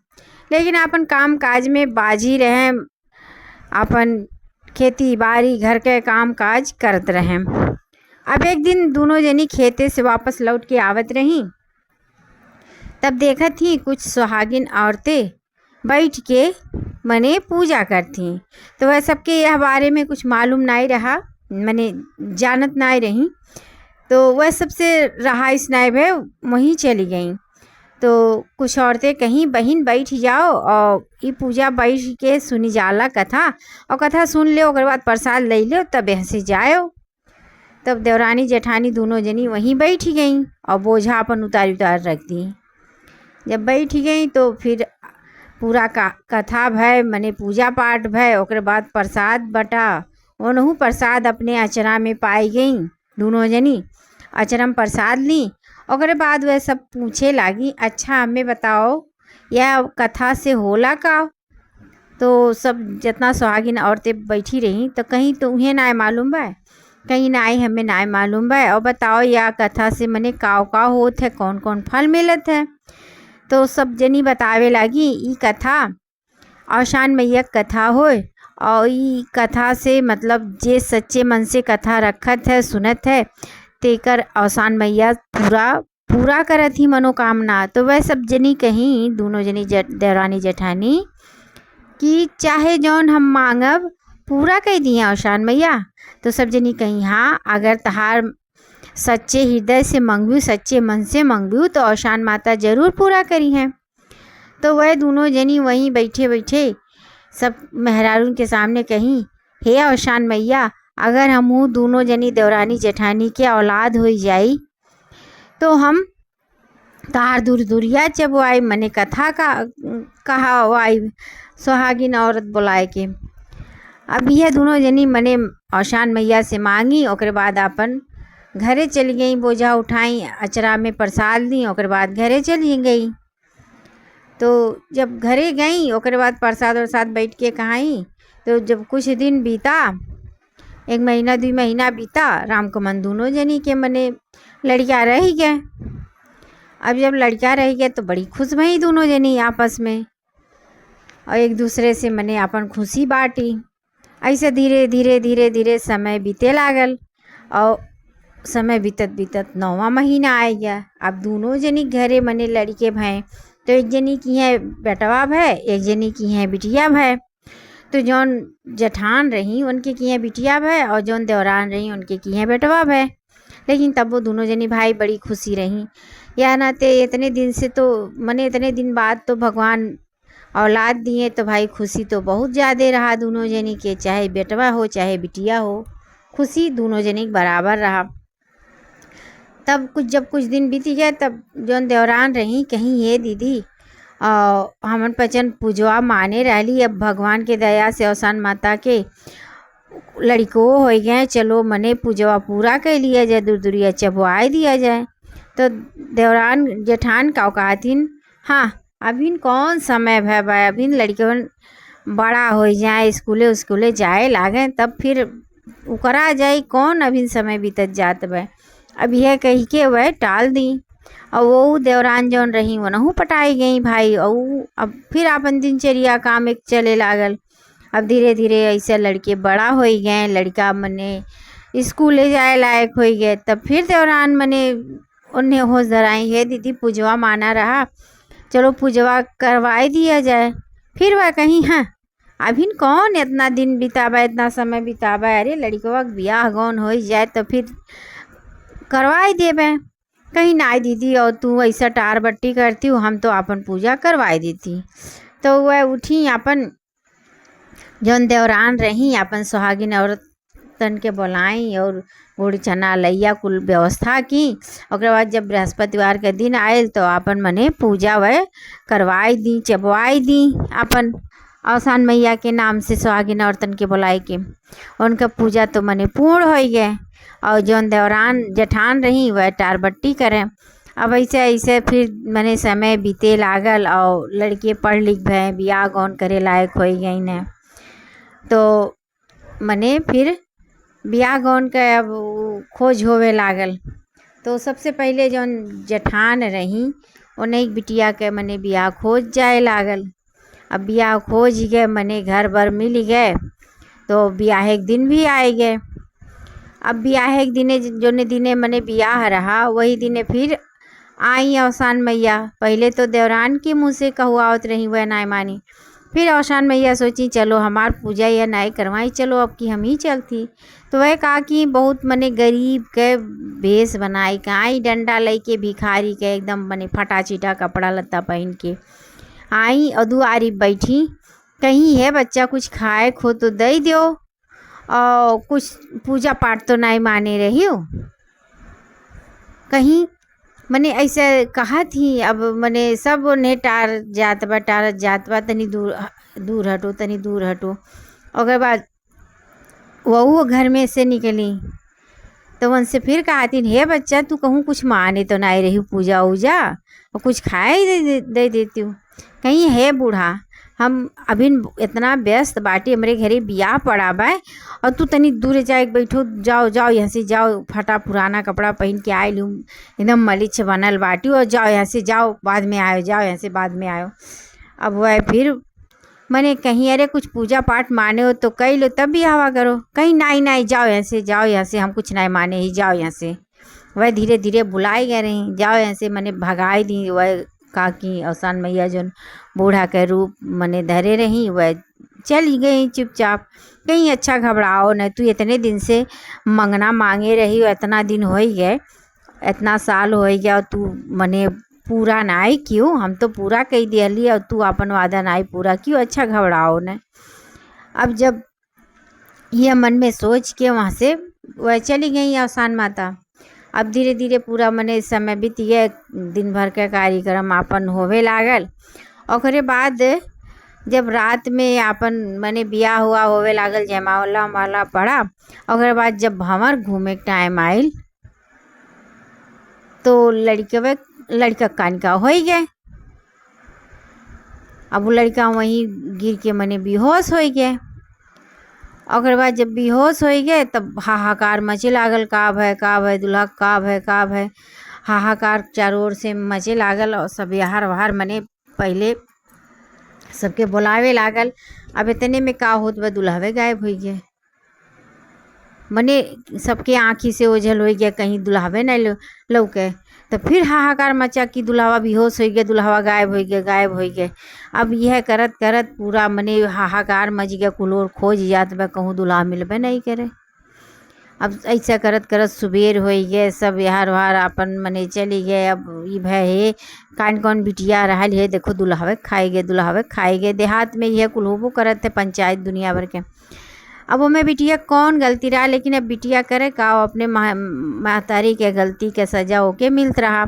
लेकिन अपन काम काज में बाजी रहें, अपन खेती बाड़ी घर के काम काज करत रहें। अब एक दिन दोनों जनी खेते से वापस लौट के आवत रहीं। तब देखा थी कुछ सुहागिन औरतें बैठ के मने पूजा करती। तो वह सबके यह बारे में कुछ मालूम नहीं रहा, मने जानत नहीं रही। तो वह सबसे रहाइश नहीं भे वहीं चली गई। तो कुछ औरतें कहीं बहन बैठ जाओ और ये पूजा बैठ के सुनी जाला कथा, और कथा सुन ले ओकर बाद प्रसाद ले लो तब यहाँ से जाओ। तब देवरानी जेठानी दोनों जनी वहीं बैठ गई और बोझा अपन उतार रख दी। जब बैठ गई तो फिर पूरा कथा भय मने पूजा पाठ भय, ओकर बाद प्रसाद बटा। ओनहु प्रसाद अपने अचरा में पाई गई दोनों जनी। अचरम प्रसाद ली। ओकरे बाद वह सब पूछे लागी, अच्छा हमें बताओ यह कथा से होला का। तो सब जितना सुहागिन औरतें बैठी रही तो कहीं तो उन्हें ना मालूम बा, कहीं ना हमें ना मालूम बा। और बताओ यह कथा से मने का होत है, कौन कौन फल मिलत है। तो सब जनी बतावे लागी ई कथा औशान मैया कथा होय। और ई कथा से मतलब जे सच्चे मन से कथा रखत है सुनत है तेकर औसान मैया पूरा करत ही मनोकामना। तो वह सब जनी कहीं दोनों जनी देवरानी जेठानी कि चाहे जौन हम मांगब पूरा कह दिए औशान मैया। तो सब जनी कहीं हाँ, अगर तहार सच्चे हृदय से मंगबू, सच्चे मन से मंगबू तो औशान माता जरूर पूरा करी हैं। तो वह दोनों जनी वहीं बैठे बैठे सब मेहरारून के सामने कहीं, हे औशान मैया, अगर हम दोनों जनी देवरानी जेठानी के औलाद हो जाई तो हम तार दूर दूरिया चबवाई, मने कथा का कहा वाई सुहागिन औरत बुलाए के। अब यह दोनों जनी मने औशान मैया से मांगी। ओकरे बाद अपन घरे चली गई, बोझा उठाई, अचरा में प्रसाद दी, ओकरे बाद घरे चली गई। तो जब घरे गई ओकरे बाद प्रसाद वरसाद बैठ के कहाई। तो जब कुछ दिन बीता, 1 महीना 2 महीना बीता, राम को मन दोनों जनी के मने लड़का रह गए। अब जब लड़का रह गया तो बड़ी खुश भई दोनों जनी आपस में, और एक दूसरे से मने अपन खुशी बांटी। ऐसे धीरे धीरे धीरे धीरे समय बीते लागल और समय बीतत बीतत 9वां महीना आ गया। अब दोनों जनी घरे मने लड़के भय। तो एक जनी की है बेटवा भय, एक जनी की है बिटिया भय। तो जौन जेठान रही उनके की है बिटिया भय और जौन देवरान रही उनके की है बेटवा भय। लेकिन तब वो दोनों जनी भाई बड़ी खुशी रही। या नाते इतने दिन से तो मने इतने दिन बाद तो भगवान औलाद दिए, तो भाई खुशी तो बहुत ज़्यादा रहा दोनों जनी के, चाहे बेटवा हो चाहे बिटिया हो, खुशी दोनों जनी बराबर रहा। तब जब कुछ दिन बीती गए तब जौन देवरान रही कहीं, ये दीदी हमन पचन पूजवा माने रहली, अब भगवान के दया से औसान माता के लड़को हो गए, चलो मने पूजवा पूरा कर लिया जाए, दूर दूरिया चबवाए दिया जाए। तो देवरान जेठान का कहतीन, हाँ अभी कौन समय है भाई, अभी लड़के बड़ा हो जाए, स्कूले जाए लागे, तब फिर उकरा जाए, कौन अभी समय बीतत जात बा। अब यह कही के वह टाल दी। और वो देवरान जौन रही वो नहू पटाई गई भाई। और अब फिर अपन दिनचर्या काम एक चले लागल। अब धीरे धीरे ऐसे लड़के बड़ा हो गए, लड़का मने स्कूले जाए लायक हो गए। तब फिर देवरान मने उन्हें होश धराई, है दीदी पूजवा माना रहा, चलो पूजवा करवाई दिया जाए। फिर वह कहीं, हाँ अभी कौन इतना दिन बिताबा, इतना समय बिताबा, अरे लड़कवा ब्याह गौन हो जाए तो फिर करवाई देबे। कहीं ना दीदी, और तू ऐसा टार बट्टी करती हो, हम तो अपन पूजा करवाई देती। तो वह उठी, अपन जौन देवरान रही अपन सुहागिन औरतन के बुलाई और गुड़ चना लैया कुल व्यवस्था की। और बाद जब बृहस्पतिवार के दिन आयल तो अपन मने पूजा वह करवाई दी, चबवाई दी अपन औसान मैया के नाम से सुहागिन औरतन के बुलाई के। उनका पूजा तो मने पूर्ण हो गए। और जौन देवरान जेठान रही वह टार बट्टी करें। अब ऐसे ऐसे फिर मने समय बीते लागल और लड़के पढ़ लिख गए, बियाह गौन करे लायक हो गई ने। तो मने फिर बियाह गौन का अब खोज होवे लागल। तो सबसे पहले जौन जेठान रही उन्हें एक बिटिया के मने बियाह खोज जाए लागल। अब बियाह खोज गए, मने घर भर मिल गए, तो बियाह एक दिन भी आए गए। अब बियाह एक दिने जोने दिने मने बियाह रहा वही दिने फिर आई औसान मैया। पहले तो देवरान के मुँह से कहुआवत रही, वह नाय मानी। फिर औसान मैया सोची चलो हमार पूजा या नाय करवाई, चलो अब की हम ही चलती। तो वह कहा कि बहुत मने गरीब के भेष बनाई, आई डंडा लई के भिखारी के एकदम मने फटा चिटा कपड़ा लत्ता पहन के आई और दुआरी बैठी। कहीं है बच्चा कुछ खाए खो तो दे दो, और कुछ पूजा पाठ तो नहीं माने रही हो। कहीं मने ऐसे कहा थी। अब मने सब उन्हें टार जात बा, तनी दूर हटो, तनी दूर हटो। और बाद वह घर में से निकली। तो उनसे फिर कहतीन, हे बच्चा तू कहूँ कुछ माने तो नहीं रही पूजा उजा और कुछ खाए ही दे देती हूँ। कहीं हे बूढ़ा, हम अभी इतना व्यस्त बाटी, हमारे घरे बियाह पड़ा बा और तू तनी दूर जाए बैठो, जाओ जाओ यहाँ से जाओ, फटा पुराना कपड़ा पहन के आए लूँ, एकदम मलिच बनल बाटी, और जाओ यहाँ से, जाओ बाद में आयो, जाओ यहाँ से बाद में आयो। अब वह फिर मैंने कहीं अरे कुछ पूजा पाठ माने हो तो कही लो तब भी हवा करो, कहीं नहीं नहीं जाओ यहाँ से, जाओ यहाँ से, हम कुछ नहीं माने ही, जाओ यहाँ से। वह धीरे धीरे बुलाई गए रही, जाओ यहाँ से, मैंने भगाई दी। वह काकी अवसान मैया जो बूढ़ा के रूप मैंने धरे रही, वह चली गई चुपचाप। कहीं अच्छा घबराओ न, तू इतने दिन से मंगना मांगे रही हो, इतना दिन हो ही गए, इतना साल हो ही गया और तू मने पूरा नाई क्यों, हम तो पूरा कही दिली और तू अपन वादा नाई पूरा क्यों, अच्छा घबराओ न। अब जब यह मन में सोच के वहाँ से वह चली गई अवसान माता। अब धीरे धीरे पूरा मने समय बीत गया, दिन भर के कार्यक्रम आपन होवे लागल। ओकरे बाद जब रात में आपन मने बियाह हुआ होवे लागल, जयमाला माला पड़ा, ओकरे बाद जब भंवर घूमे के टाइम आयल तो लड़का कानका हो ही गए। अब वो लड़का वहीं गिर के मने बेहोश हो गए। और बाद जब बेहोश हो गए तब हाहाकार मचे लागल, का भय दुल्हा, का भय हाहाकार चारों ओर से मचे लागल। और सब यार वहार मने पहले सबके बुलावे लागल। अब इतने में का होत बा, दुल्हवे गायब हो गए। मने सबके आँखी से ओझल हो गया, कहीं दुल्हवे नहीं लौके। तो फिर हाहाकार मचा कि दुल्हवा बेहोश हो गया, दुल्हवा गायब हो गए। अब यह करत करत पूरा मने हाहाकार मच गया, कुलोर खोज जात बा, कहूँ दुल्हा मिलबे नहीं करे। अब ऐसा करत करत सुबेर हो गए, सब यार वार अपन मने चली गए। अब ये भय है कौन बिटिया रहा है, देखो दुल्हवे खाए गए। देहात में यह कुल होबो करत थे, पंचायत दुनिया भर के। अब वो में बिटिया कौन गलती रहा, लेकिन अब बिटिया करे का, अपने महतारी के गलती के सजा होके मिलत रहा।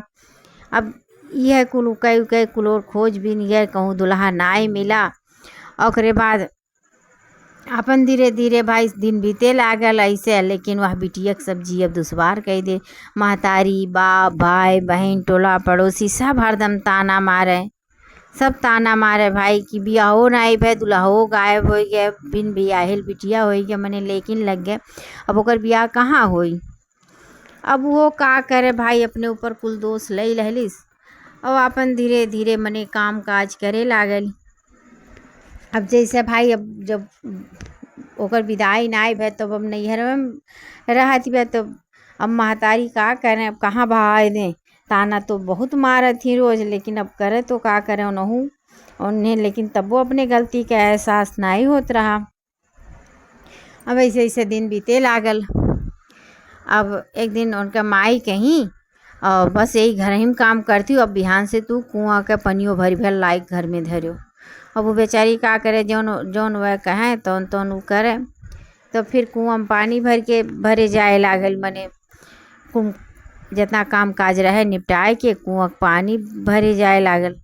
अब यह कुल उकई कुलोर खोज भी नहीं गए, कहूँ दुल्हा नाई मिला। और बाद अपन धीरे धीरे भाई दिन बीते लागल ऐसे, लेकिन वह बिटिया के सब जियब दुश्वार कह दे। महतारी, बाप, भाई बहन, टोला पड़ोसी सब हरदम ताना मारे, सब ताना मारे भाई कि बियाहो नहीं भे, दुल्हो गायब हो गए, बिन बियाहिल बिटिया हो गया मने, लेकिन लग गए। अब ओकर बियाह कहाँ होई। अब वो का करे भाई, अपने ऊपर कुल दोष ले लहलिस और अपन धीरे धीरे मने काम काज करे लागल। अब जैसे भाई अब जब ओकर विदाई नाई भे तब अब नैहर में रहती भे, तो अब महतारी का करें, अब कहाँ बहाए दें। ताना तो बहुत मारा थी रोज, लेकिन अब करे तो का करे उन्हें, लेकिन तब वो अपने गलती का एहसास नहीं होत रहा। अब ऐसे ऐसे दिन बीते लागल। अब एक दिन उनका माई कहीं और बस यही घर ही में काम करती हूँ, अब बिहान से तू कुआं का पनियो भर लाइक घर में धरो। अब वो बेचारी का करे, जौन वह कहें तो वो करे। तो फिर कुआं में पानी भरे जाए लागल, मने जितना काम काज रहे निपटाए के कुआं पानी भरे जाए लागल।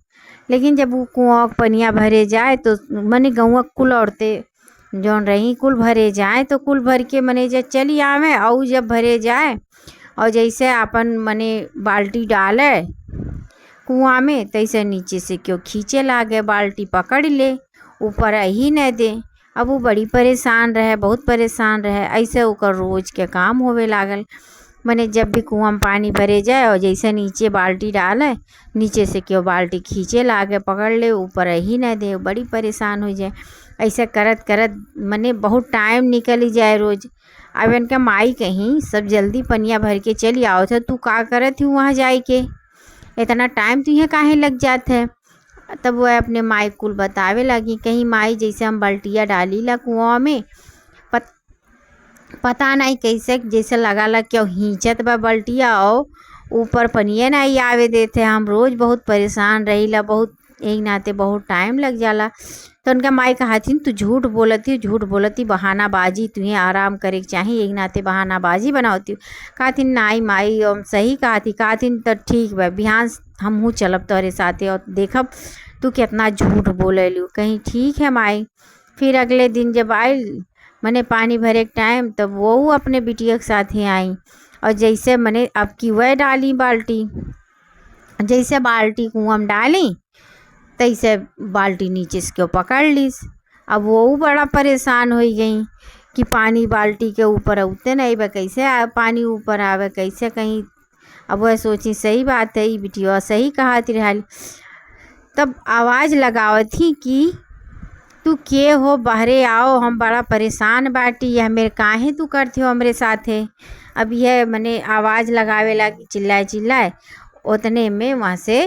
लेकिन जब वो कुआं पनिया भरे जाए तो मने गौवा कुल औरतें जौन रही कुल भरे जाए, तो कुल भर के मने जब चली आवे, और जब भरे जाए और जैसे अपन मने बाल्टी डाले कुआं में, तैसे नीचे से क्यों खींचे लागे, बाल्टी पकड़ ले, ऊपर ही न दे। अब वो बड़ी परेशान रहे, बहुत परेशान रहे। ऐसे ओकर रोज के काम होवे लागल। मने जब भी कुआं में पानी भरे जाए और जैसे नीचे बाल्टी डाले, नीचे से क्यों बाल्टी खींचे लागे, पकड़ ले, ऊपर ही न दे, बड़ी परेशान हो जाए। ऐसे करत करत मने बहुत टाइम निकल जाए रोज। अब इनका माई कहीं सब जल्दी पनिया भर के चली आओ थे, तू का करत थी वहाँ जाए के, इतना टाइम तुझे काहे लग जात है। तब वह अपने माई कुल बतावे लगी, कहीं माई जैसे हम बाल्टिया डाली ला कुआं में, पता नहीं कैसे जैसे लगा क्यों हिंचत बा बाल्टिया और ऊपर पनिया नहीं आवे देते। हम रोज बहुत परेशान रही ला, बहुत एक नाते बहुत टाइम लग जाला। तो उनका माई कहाथिन, तू झूठ बोलती, बहानाबाजी, तुझे आराम करे के चाहिए, एक नाते बहानाबाजी बनावती। कहाथिन नाई माई हम सही कहाथिन तो ठीक बा, बिहान हमहूँ चलब तोहरे साथे और देखब तू कितना झूठ बोलेलू। कहीं ठीक है माई। फिर अगले दिन जब आयल मने पानी भरे के टाइम, तब वो अपने बिटिया के साथ ही आई और जैसे मने अब की वह डाली बाल्टी, जैसे बाल्टी कुआं में डाली तैसे बाल्टी नीचे से क्यों पकड़ लीस। अब वो बड़ा परेशान हो गई कि पानी बाल्टी के ऊपर उतने नहीं बे, कैसे पानी ऊपर आवे, कैसे कहीं। अब वह सोची सही बात है, बिटिया सही कहा तिरहाली। तब आवाज़ लगावत थी कि तू के हो, बहरे आओ, हम बड़ा परेशान बाटी, यह मेरे काहे तू करते हो हमरे साथे। अब यह मने आवाज़ लगावे लगी, चिल्लाए चिल्लाए। उतने में वहाँ से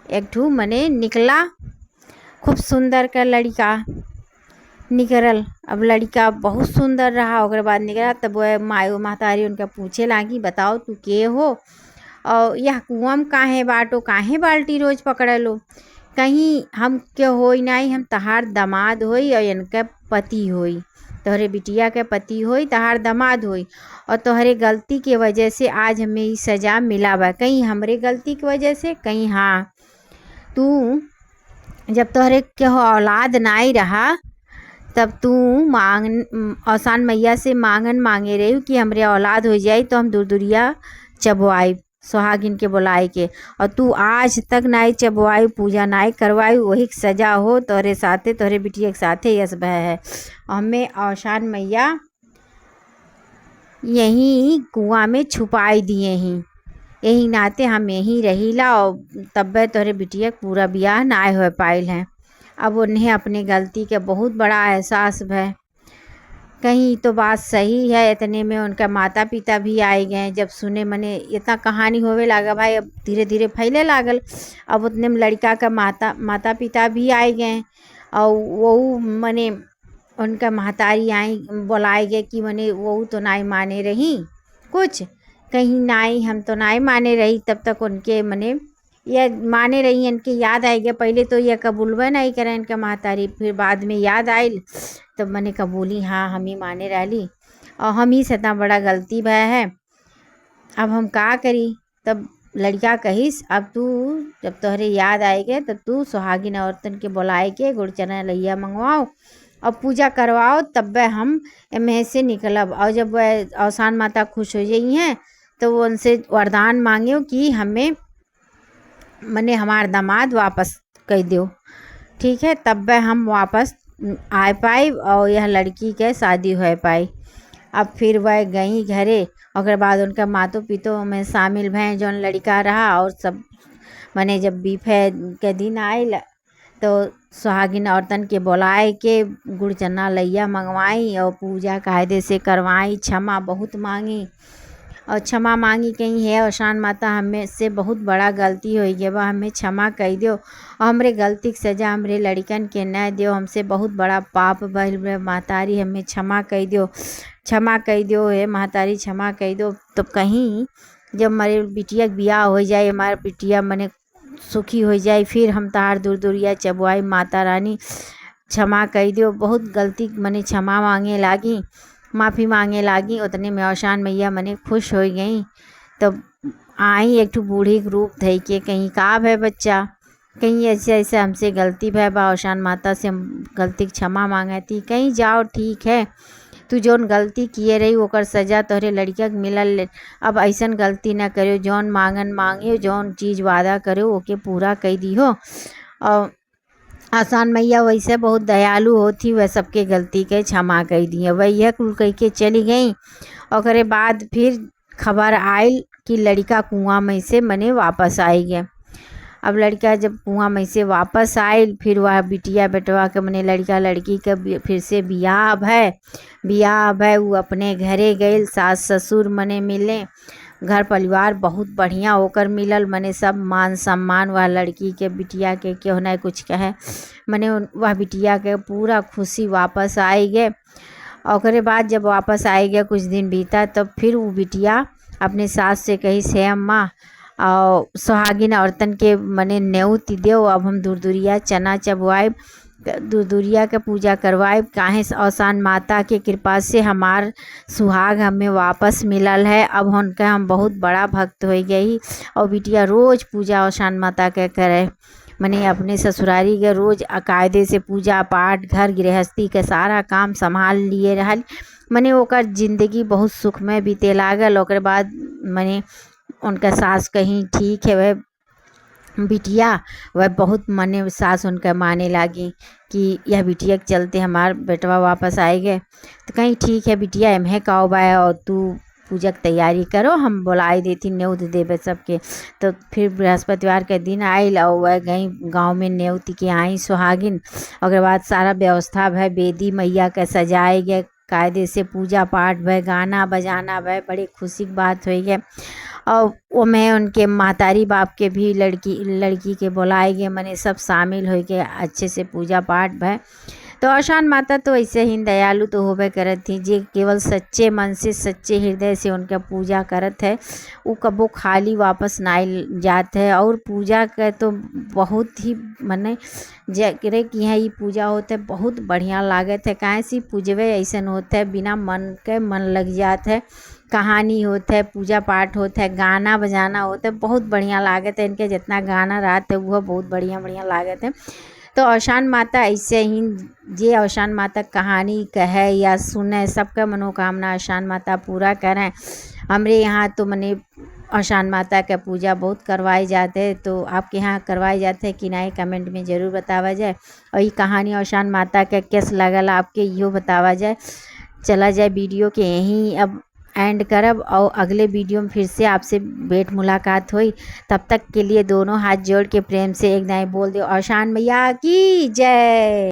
एक ठू मने निकला, खूब सुंदर का लड़का निकलल। अब लड़का बहुत सुंदर रहा, ओकर बाद निकला। तब वह मायो महतारी उनका पूछे लागी, बताओ तू के हो और यह कुआं में काहे बाटो, काहे बाल्टी रोज पकड़ लो। कहीं हम के होई नहीं, हम तहार दामाद होई और इनके पति होई, तोहरे बिटिया के पति होई, तहार दामाद होई, और तोहरे गलती के वजह से आज हमें ये सज़ा मिला बा। कहीं हमरे गलती की वजह से, कहीं हाँ तू जब तोहरे के हो औलाद नहीं रहा तब तू औसान मैया से मांगन मांगे रही कि हमरे औलाद हो जाए तो हम दूर चबवाई सुहागिन के बुलाए के, और तू आज तक नाई चबवाई, पूजा नाई करवाई। वही सजा हो तोहरे साथे, तोहरे बिटिया के साथे यस भय है। हमें औसान मैया यहीं कुआं में छुपाई दिए ही, यही नाते हम यहीं रहीला, और तब तोहरे बिटिया पूरा ब्याह ना हो पाइल है। अब उन्हें अपनी गलती के बहुत बड़ा एहसास भय। कहीं तो बात सही है। इतने में उनका माता पिता भी आए गए। जब सुने मने इतना कहानी होवे लागा भाई, अब धीरे धीरे फैले लागल। अब उतने में लड़का का माता पिता भी आए गए, और वो मने उनका महतारी आई बुलाए गए कि मने वो तो नाई माने रही कुछ, कहीं नाई हम तो नाई माने रही। तब तक उनके मने यह माने रही, इनके याद आए गया। पहले तो यह कबूलवा नहीं करें इनका महतारी, फिर बाद में याद आई तब मैंने कबूली, हाँ हम ही माने रही और हम ही से इतना बड़ा गलती भय है, अब हम का करी। तब लड़का कहिस, अब तू जब तोहरे याद आएगे तब तू सुहागिन औरतन के बुलाए के गुड़ चना लैया मंगवाओ और पूजा करवाओ, तब वह हम एमे से निकलब। और जब वह औसान माता खुश हो जाई हैं तो वो उनसे वरदान मांगे कि हमें मने हमार दामाद वापस कर दो, ठीक है, तब वह हम वापस आ पाई और यह लड़की के शादी हो पाई। अब फिर वह गई घरे, और बाद उनका मातो पितो में शामिल भय जौन लड़का रहा, और सब मने जब बीफे के दिन आयल तो सुहागिन औरतन के बुलाए के गुड़ चना लैया मंगवाई और पूजा कायदे से करवाई। क्षमा बहुत मांगी और क्षमा मांगी कहीं है औसान माता हमें से बहुत बड़ा गलती हो गया बा, हमें क्षमा कह दो और हमरे गलती की सज़ा हमरे लड़कन के न दो, हमसे बहुत बड़ा पाप भइल महतारी, हमें क्षमा कह दो, क्षमा कह दो हे महतारी, क्षमा कह दो। तो कहीं जब हमारे बिटिया के बियाह हो जाए, हमारे बिटिया मने सुखी हो जाए, फिर हम तार दूर दूरिया चबुआई, माता रानी क्षमा कह दो। बहुत गलती मने क्षमा मांगे लागी, माफ़ी मांगे लागी। उतने में औसान मैया मने खुश हो गई। तब आई एक ठो बूढ़ी के रूप धई के, कहीं का भय बच्चा, कहीं ऐसे ऐसे हमसे गलती भय बा, औसान माता से हम गलती क्षमा मांगे थी, कहीं जाओ ठीक है, तू जौन गलती किए रही ओकर सज़ा तोहरे लड़किया के मिलल, अब ऐसन गलती ना करो, जौन मांगन मांगे, जौन चीज़ वादा करो ओके पूरा कर दी हो। और आसान मैया वैसे बहुत दयालु होती, वह सबके गलती के क्षमा कर दी। वह यह कुल कह के चली गई। और बाद फिर खबर आयल कि लड़का कुआं में से मने वापस आई गए। अब लड़का जब कुआं में से वापस आयल, फिर वह बिटिया बेटवा के मने लड़का लड़की के फिर से बियाह भय वो अपने घरे गए, सास ससुर मने मिले, घर परिवार बहुत बढ़िया होकर मिलल, मने सब मान सम्मान वह लड़की के बिटिया के क्यों नहीं कुछ कहे, मने वह बिटिया के पूरा खुशी वापस आए गए। और बाद जब वापस आए गए कुछ दिन बीता, तब फिर वो बिटिया अपने सास से कही से अम्मा और सुहागिन औरतन के मने न्योत दो, अब हम दूर दूरिया चना चबवाए, दूर दूरिया के पूजा करवाए, काहे औसान माता के कृपा से हमार सुहाग हमें वापस मिलल है। अब उनका हम बहुत बड़ा भक्त हो गई और बिटिया रोज़ पूजा औसान माता के करे, मने अपने ससुरारी के रोज कायदे से पूजा पाठ घर गृहस्थी के सारा काम संभाल लिए रहल। मने ओकर जिंदगी बहुत सुखमय बीते लागल। ओकर बाद मने उनका सास कहीं ठीक है वह बिटिया, वह बहुत मने सास उनका माने लागी कि यह बिटिया के चलते हमार बेटवा वापस आए गए। तो कहीं ठीक है बिटिया एम्हे काओ बा और तू पूजा की तैयारी करो, हम बुलाई देती न्योत देवे सबके। तो फिर बृहस्पतिवार के दिन आयल और वह गई गांव में न्योती के आई सुहागिन। और बाद सारा व्यवस्था भय, बेदी मैया के सजाए गए, कायदे से पूजा पाठ भय, गाना बजाना भय, बड़ी खुशी की बात हुई है। और वो मैं उनके महतारी बाप के भी लड़की के बुलाए गए, मने सब शामिल हो के अच्छे से पूजा पाठ भय। तो आशान माता तो ऐसे ही दयालु तो होबे करत थी, जे केवल सच्चे मन से सच्चे हृदय से उनका पूजा करत है वो कबो खाली वापस ना जात है। और पूजा का तो बहुत ही मने जरे कि यहाँ ये पूजा होता है बहुत बढ़िया लागत है। काहे से पूजवे ऐसा होता है बिना मन के मन लग जात है। कहानी होता है, पूजा पाठ होता है, गाना बजाना होता है, बहुत बढ़िया लागत है। इनके जितना गाना रात है वह बहुत बढ़िया बढ़िया लागत है। तो औशान माता ऐसे ही जे औशान माता कहानी कहे या सुने सबका मनोकामना औशान माता पूरा करें। हमरे यहाँ तो मने औशान माता का पूजा बहुत करवाए जाते हैं। तो आपके यहाँ करवाए जाते हैं कि नहीं कमेंट में ज़रूर बतावा जाए। और ये कहानी औशान माता का कैसे लगल आपके यो बतावा जाए। चला जाए वीडियो के यहीं अब एंड करब और अगले वीडियो में फिर से आपसे भेंट मुलाकात हुई। तब तक के लिए दोनों हाथ जोड़ के प्रेम से एक दाएं बोल दो, औशान मैया की जय।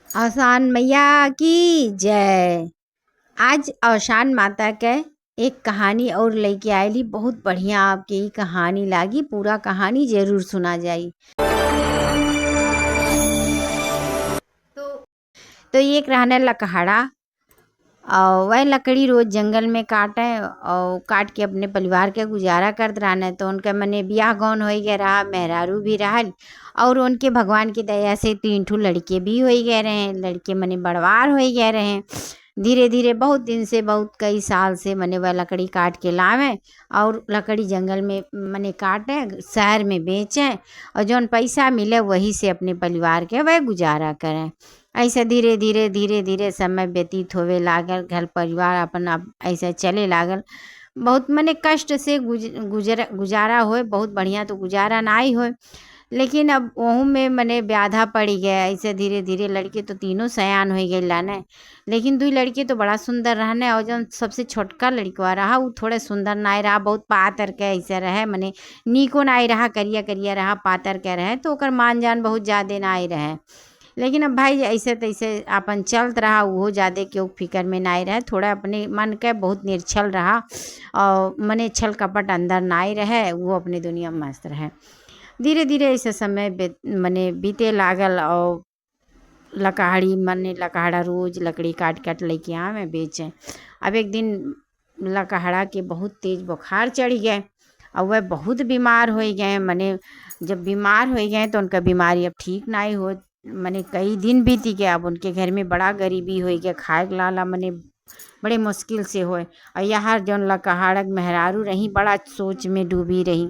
औसान मैया की जय। आज औसान माता के एक कहानी और लेके आयली, बहुत बढ़िया आपके ई कहानी लागी। पूरा कहानी जरूर सुना जाई। तो तो एक रहने लकहड़ा, और वह लकड़ी रोज जंगल में काटे और काट के अपने परिवार के गुजारा करत रहने। तो उनके मने बियाह गौन हो गया रहा, मेहरारू भी रहल, और उनके भगवान की दया से 3 ठो लड़के भी हो गए रहे। लड़के मने बड़वार हो गए रहे। धीरे धीरे बहुत दिन से, बहुत कई साल से मने वह लकड़ी काट के लावे और लकड़ी जंगल में मने काटे, शहर में बेचें, और जौन पैसा मिले वही से अपने परिवार के वह गुजारा करें। ऐसे धीरे धीरे धीरे धीरे समय व्यतीत होवे लागल, घर परिवार अपन अब ऐसे चले लागल। बहुत मने कष्ट से गुजारा होए, बहुत बढ़िया तो गुजारा नाई होए, लेकिन अब वहू में मने ब्याधा पड़ी गया। ऐसे धीरे धीरे लड़के तो तीनों सयान हो गए लाने, लेकिन 2 लड़के तो बड़ा सुंदर रहने, और जौन सबसे छोटका लड़का रहा वो थोड़े सुंदर नाई रहा, बहुत पातर के ऐसे रहे, मने नीको नाई रहा, करिया करिया रहा, पातर के रहे, तो ओकर मान जान बहुत ज़्यादा नाई रहे। लेकिन अब भाई ऐसे तैसे अपन चलत रहा, वो ज़्यादा केहू फिक्र में नाई रहे, थोड़ा अपने मन के बहुत निर्छल रहा, और मने छल कपट अंदर नाई रहे, वो अपनी दुनिया में मस्त रहे। धीरे धीरे ऐसे समय मने बीते लागल, और लकड़ी मने लकड़ा रोज लकड़ी काट काट लेके आवे बेचें। अब एक दिन लकड़ा के बहुत तेज बुखार चढ़ गए, और वह बहुत बीमार हो गए। मने जब बीमार हो गए तो उनका बीमारी अब ठीक नहीं हो, मने कई दिन बीती गए। अब उनके घर में बड़ा गरीबी हो गया, खाए लाला मने बड़े मुश्किल से होए। और यहाँ जौन लकड़क मेहरारू रही, बड़ा सोच में डूबी रही,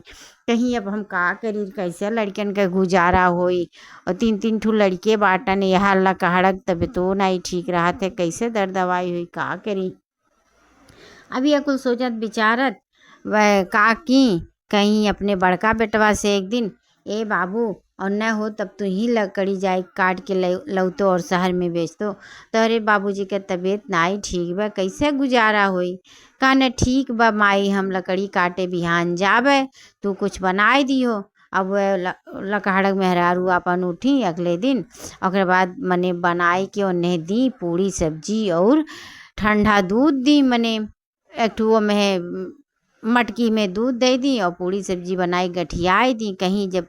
कहीं अब हम का करी, कैसे लड़कन के गुजारा होई। और 3 ठो लड़के बाटन, यहाँ लकड़क तब तो नहीं ठीक रहा थे, कैसे दर दवाई हुई, का करी। अभी यह कुल सोचत विचारत वह का की, कहीं अपने बड़का बेटवा से एक दिन, ए बाबू, और न हो तब तू ही लकड़ी जाए काट के लौतो और शहर में बेच दो। तो अरे बाबूजी के तबीयत नाई ठीक बा, कैसे गुजारा होई। का न ठीक बा माई, हम लकड़ी काटे बिहान जाबे, तू कुछ बनाए दियो। अब वह लकड़क मेहरारू अपन उठी अगले दिन, और बाद मने बनाई के उन्हें दी पूरी सब्जी और ठंडा दूध दी। मने एक ठो में मटकी में दूध दे दी और पूरी सब्जी बनाई, गठियाई दी। कहीं जब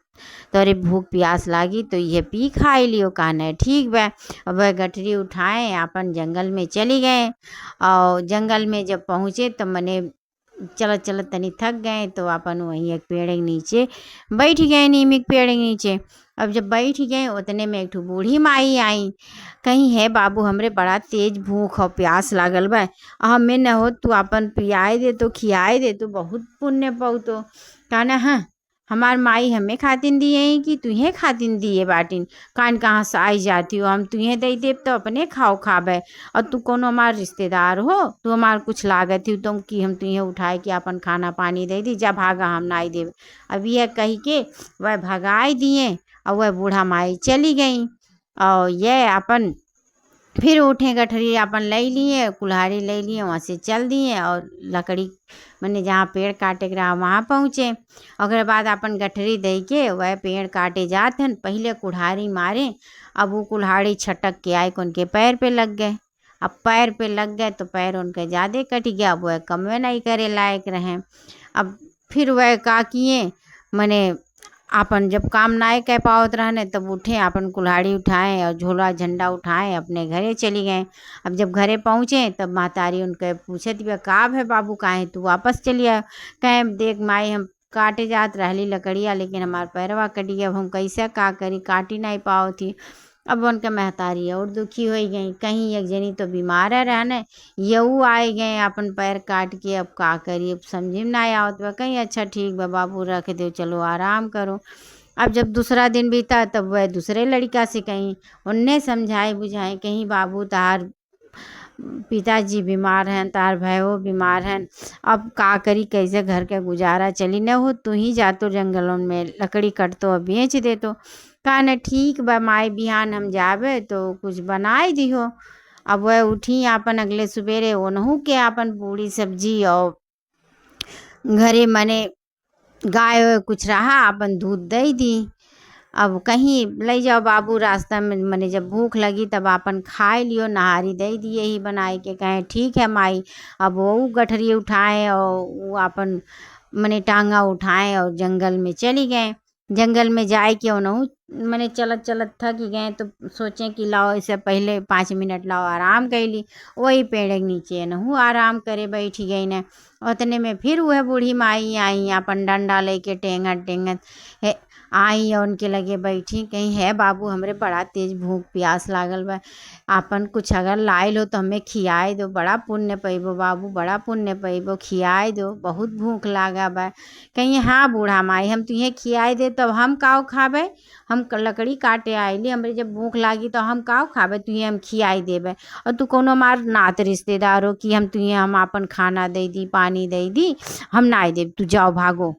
तोरे भूख प्यास लागी तो यह पी खाई लियो, कहना ठीक बा। अब वह गठरी उठाए अपन जंगल में चली गए, और जंगल में जब पहुँचे तो मने चलत चलत तनी थक गए, तो अपन वहीं एक पेड़ के नीचे बैठ गए, नीम के पेड़ के नीचे। अब जब बैठ गए उतने में एक ठो बूढ़ी माई आई, कहीं है बाबू, हमरे बड़ा तेज भूख और प्यास लागल बा, हमें न हो तू अपन पियाए दे तो, खियाए दे तो, बहुत पुण्य पाऊ। तो कहना हाँ, हमार माई हमें खातिन दिए हैं कि तुहे खातिन दिए बाटिन, कान कहाँ से आई जाती हो, हम तुहे दे देव तो अपने खाओ खाबे, और तू कोनो हमार रिश्तेदार हो, तू हमार कुछ लागत ही तुम कि हम तुहे उठाए के अपन खाना पानी दे दी, जा भागा हम नाई देव। अब यह कही के वह भगाई दिए, और वह बूढ़ा माई चली गई। और यह अपन फिर उठे गठरी अपन ले लिए, कुल्हाड़ी ले लिए, वहाँ से चल दिए, और लकड़ी मैंने जहाँ पेड़ काटे के रहा वहाँ पहुँचे। और बाद अपन गठरी दे के वह पेड़ काटे जाते हैं, पहले कुल्हाड़ी मारे, अब वो कुल्हाड़ी छटक के आए उनके पैर पे लग गए। अब पैर पे लग गए तो पैर उनके ज़्यादा कट गया, अब वह कमवे नहीं करे लायक रहे। अब फिर वह का किए, मैंने अपन जब काम नाय कह पावत रहने तब उठे, अपन कुल्हाड़ी उठाएं और झोला झंडा उठाएं अपने घरे चली गए। अब जब घरे पहुँचे तब महतारी उनके पूछे थी, का है बाबू, काहे तू वापस चली आए। कहें देख माई, हम काटे जात रहली लकड़िया, लेकिन हमार पैरवा कट गया, अब हम कैसे का करी, काटी नहीं पाओ थी। अब उनके महतारी और दुखी हो गई, कहीं एक जनी तो बीमार है रहने, यऊ आए गए अपन पैर काट के, अब का करी, अब समझी में ना आवत बा। कहीं अच्छा ठीक बा बाबू, रख दो, चलो आराम करो। अब जब दूसरा दिन बीता तब वह दूसरे लड़का से कहीं उनने समझाए बुझाए, कहीं बाबू तार पिताजी बीमार हैं, तार भैयो बीमार हैं, अब का करी, कैसे घर के गुजारा चली, न हो तू ही जा तो जंगलों में लकड़ी कट तो अब बेच दे। तो कहा न ठीक बा माई, बिहान हम जाबे तो कुछ बनाए दिहो। अब वह उठी अपन अगले सुबेरे, ओनहू के अपन पूरी सब्जी और घरे मने गाय कुछ रहा अपन दूध दे दी। अब कहीं ले जाओ बाबू रास्ता में, मने जब भूख लगी तब आपन खाए लियो, नहारी दे दिए ही बनाई के। कहें ठीक है माई। अब वो गठरी उठाए और वो आपन मने टांगा उठाए और जंगल में चली गए। जंगल में जाए के उनहु मने चलत चलत थक गए, तो सोचें कि लाओ इससे पहले 5 मिनट लाओ आराम कैली। वही पेड़ के नीचे नहु आराम करे बैठी गई ने। उतने में फिर वह बूढ़ी माई आई, अपन डंडा लेके टेंगत टेंगत आई और उनके लगे बैठी। कहीं है बाबू हमरे बड़ा तेज भूख प्यास लागल बा, आपन कुछ अगर लाइल हो तो हमें खियाए दो, बड़ा पुण्य पैबो बाबू, बड़ा पुण्य पैबो, खियाए दो, बहुत भूख लागा बा। कहीं हाँ बूढ़ा माई हम तुझे खियाए दे तब हम काव खाबे, हम लकड़ी काटे आइली, हमरे जब भूख लागी तो हम काव खाबे, तुझे हम खियाई देबे। और तू कोनो मार नात रिश्तेदार हो कि हम आपन खाना दे दी पानी दे दी, हम नाई देब, तू जाओ भागो,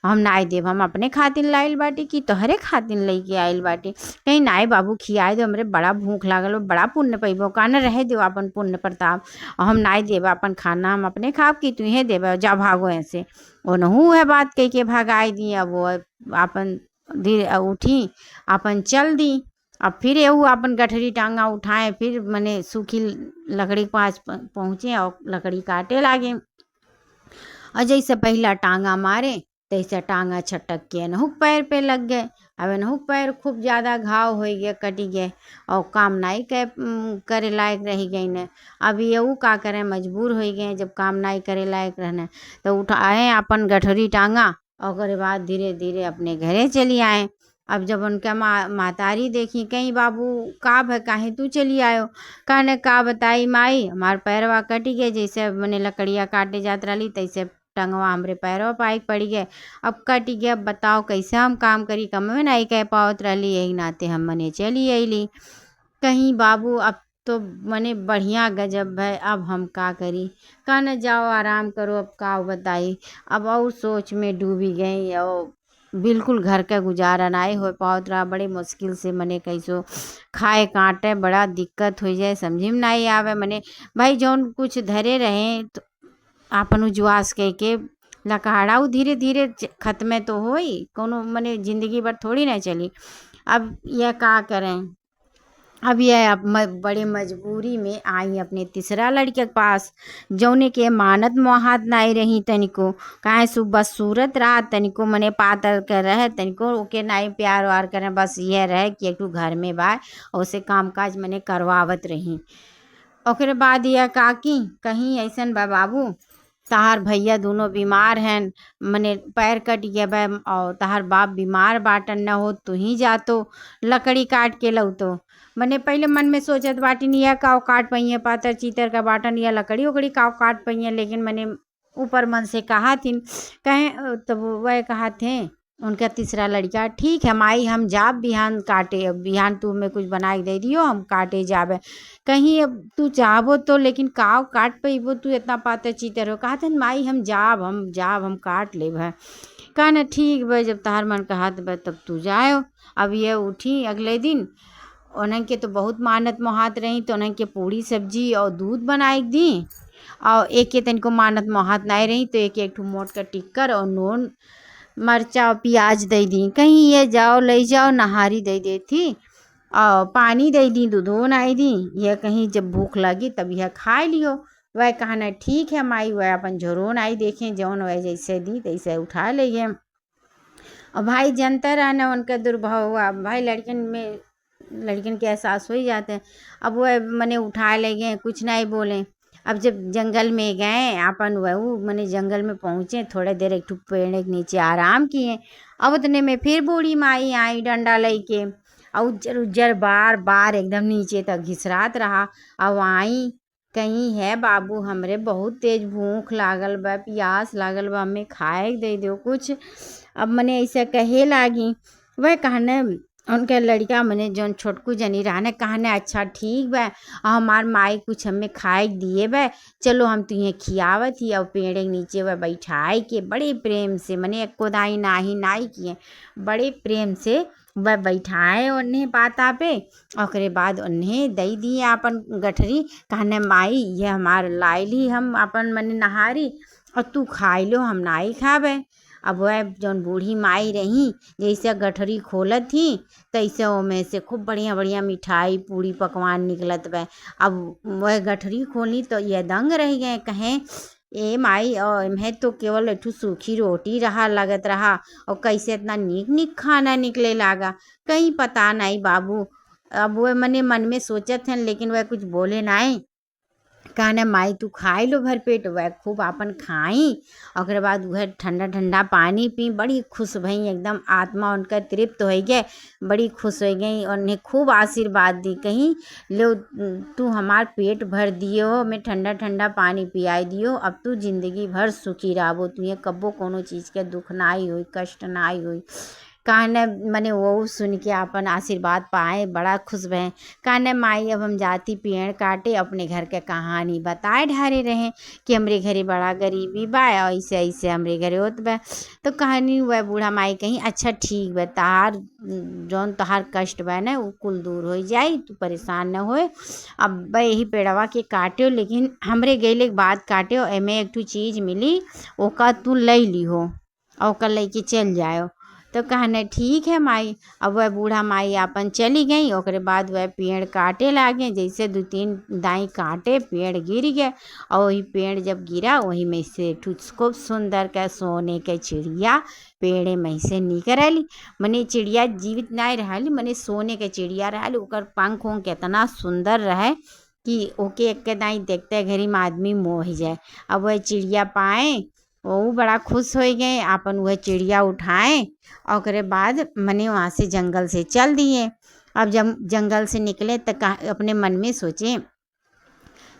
हम नाई देब, हम अपने खातिर लाइल बाटी कि तोहरे खातिर लेके आइल बाटी। कहीं नाई बाबू खियाए दो, हमरे बड़ा भूख लागल बा, बड़ा पुण्य पैबो, कान रहे दो अपन पुण्य प्रताप, और हम नाई देब अपन खाना, हम अपने खाब कि तुहे देबे, जा भागो ऐसे। ओनहू है बात कह के भगाई दी। अब वो अपन धीरे उठी, अपन चल दी। अब फिर एहू अपन गठरी टांगा उठाए, फिर मने सूखी लकड़ी के पास पहुँचे और लकड़ी काटे लागे। और जैसे पहला टांगा मारे तैसे टांगा छटक के एनहुक पैर पे लग गए। अब एनहुक पैर खूब ज़्यादा घाव हो गए, कटी गए और काम नहीं करे लायक रह गई ने। अब ये का करें, मजबूर हो गए। जब काम नहीं करे लायक रहने तो उठाए अपन गठरी टांगा और उसके बाद धीरे धीरे अपने घरे चली आए। अब जब उनका मातारी देखी, कहीं बाबू का है काहे तू चली आयो, कहने का बताई माई हमार पैरवा कटी गए, जैसे मैंने लकड़ियाँ काटे जात रही तैसे टंगवा हमरे पैरवा पाई पड़ी गए, अब कट गया। अब बताओ कैसे हम काम करी, कम में नहीं कह पावत रही, यही नाते हम मने चली अली। कहीं बाबू अब तो मने बढ़िया गजब है, अब हम का करी, कहने जाओ आराम करो, अब का बताई। अब और सोच में डूबी गई और बिल्कुल घर का गुजारा नहीं हो पावत रहा। बड़ी मुश्किल से मने कैसो खाए काटे, बड़ा दिक्कत हो जाए, समझी में नहीं आवे। मने भाई जौन कुछ धरे रहे तो आपन उजवास कह के लकड़ा धीरे धीरे खत्म तो होई, कोनो मने जिंदगी भर थोड़ी ना चली। अब यह का करें, अब यह अब बड़े मजबूरी में आई अपने तीसरा लड़के के पास, जौने के मानत मोहात नहीं रही तनिको, काहे सुबह सूरत रहा तनिको, मने पातर कर रहे तनिको ओके नहीं प्यार वार करें, बस यह रहे कि एक घर में बा और उसे काम काज मने करवावत रही। ओकरे बाद यह काकी कहीं ऐसन बा बाबू, तहार भैया दोनों बीमार हैं, मने पैर कट गया बा और तहार बाप बीमार बाटन, न हो तू ही जातो लकड़ी काट के लौतो। मने पहले मन में सोचत बाटी नहीं है काव काट पहिए, पातर चीतर का बाटन या लकड़ी उकड़ी काव काट पहिए, लेकिन मने ऊपर मन से कहा थी, कहें तब वह कहा थे उनका तीसरा लड़का, ठीक है माई हम जाब बिहान काटे, अब बिहान तू हमें कुछ बना के दे दियो, हम काटे जाबे। कहीं अब तू चाहबो तो, लेकिन काव काट पैबो, तू इतना पातर चीतर हो। कहा था माई हम जाब हम काट लेब है। कहा ना ठीक भाई, जब तहार मन कहा तो तब तू जाओ। अब ये उठी अगले दिन, उन्हें के तो बहुत मानत मोहात रही, तो उन्हें के पूड़ी सब्जी और दूध बनाई दी, और एक के तन को मानत मोहात नहीं रही तो एक एक मोट का टिक्कर और नून मरचा और प्याज दे दी। कहीं ये जाओ ले जाओ, नहारी दे देती और पानी दे दी, दूधो नहीं दी। यह कहीं जब भूख लगी तब यह खाए लियो। वह कहना ठीक है माई, वह अपन झोरो नहीं देखें, जौन वह जैसे दी तैसे उठा ले गए। और भाई जनता रहना उनका दुर्भाव हुआ, भाई लड़किन के एहसास हो ही जाते हैं। अब वह मने उठा ले गए, कुछ नहीं बोले। अब जब जंगल में गए अपन, वह मने जंगल में पहुँचे, थोड़े देर एक पेड़ के नीचे आराम किए। अब उतने में फिर बूढ़ी माई आई डंडा लेके, और उज्जर उज्जर बार बार एकदम नीचे तक घिसरात रहा। अब आई कहीं है बाबू हमरे बहुत तेज भूख लागल बा, प्यास लागल बा, हमें खाए दे दो कुछ। अब मने ऐसे कहे लागी। वह कहने उनके लड़का मने जौन छोटकू जनी रहने, कहने अच्छा ठीक बा, हमार माई कुछ हमें खाए दिए बा, चलो हम तुझे खियावत ही। और पेड़ के नीचे वह बैठाए के बड़े प्रेम से, मने एक कोदाई नाही किए, बड़े प्रेम से वह बैठाए उन्हें पाता पे। और बाद उन्हें दे दिए अपन गठरी, कहने माई ये हमार लाइली हम अपन मने नहारी और तू खाई लो, हम नहीं खाबे। अब वह जौन बूढ़ी माई रही जैसे गठरी खोलत थी तैसे ओमे से खूब बढ़िया बढ़िया मिठाई पूड़ी पकवान निकलत बा। अब वह गठरी खोली तो ये दंग रह गए, कहें ए माई और मैं तो केवल एक ठो सूखी रोटी रहा लगत रहा और कैसे इतना नीक नीक खाना निकले लागा। कहीं पता नहीं बाबू। अब वह मने मन में सोचत हैं लेकिन वह कुछ बोले नहीं। कहना माई तू खाई लो भर पेट। वह खूब आपन खाई। ओकरे बाद वह ठंडा ठंडा पानी पी, बड़ी खुश भई, एकदम आत्मा उनका तृप्त हो गए, बड़ी खुश हो गई और उन्हें खूब आशीर्वाद दी। कहीं लो तू हमार पेट भर दियो, मैं ठंडा ठंडा पानी पियाई दियो, अब तू जिंदगी भर सुखी रहो, तुझे कब्बो कोनो चीज़ के दुख ना आई हुई, कष्ट ना आई हुई। कहने मने वो सुन के अपन आशीर्वाद पाए, बड़ा खुश भय। कहने माई अब हम जाती पेड़ काटे, अपने घर के कहानी बताए ढारे रहे कि हमरे घरे बड़ा गरीबी बा और ऐसे ऐसे हमरे घरे होत बा। तो कहानी वह बूढ़ा माई कहीं अच्छा ठीक बा, तहार जौन तहार कष्ट बा ना वो कुल दूर हो जाई, तू परेशान न होए। अब बा यही पेड़वा के काट्यो, लेकिन हमरे गइले के बाद काट्यो, एमे एक ठो चीज़ मिली, ओका तू लई लिहो और ओका लेके चल जायो। तो कहने ठीक है माई। अब वह बूढ़ा माई आपन चली गई। ओकरे बाद वह पेड़ काटे लागे, जैसे 2-3 दाई काटे पेड़ गिर गए और वही पेड़ जब गिरा वही में से खूब सुंदर के सोने के चिड़िया पेड़े में से निकली। मने चिड़िया जीवित नहीं रहली, मने सोने के चिड़िया रहली। ओकर पंख उंख कितना सुंदर रहे कि ओके एक दाई देखते घरी में आदमी मोह जाए। अब वह चिड़िया पाए वो बड़ा खुश हो गए, आपन वह चिड़िया उठाए और ओकरे बाद मने वहाँ से जंगल से चल दिए। अब जब जंगल से निकले तो अपने मन में सोचे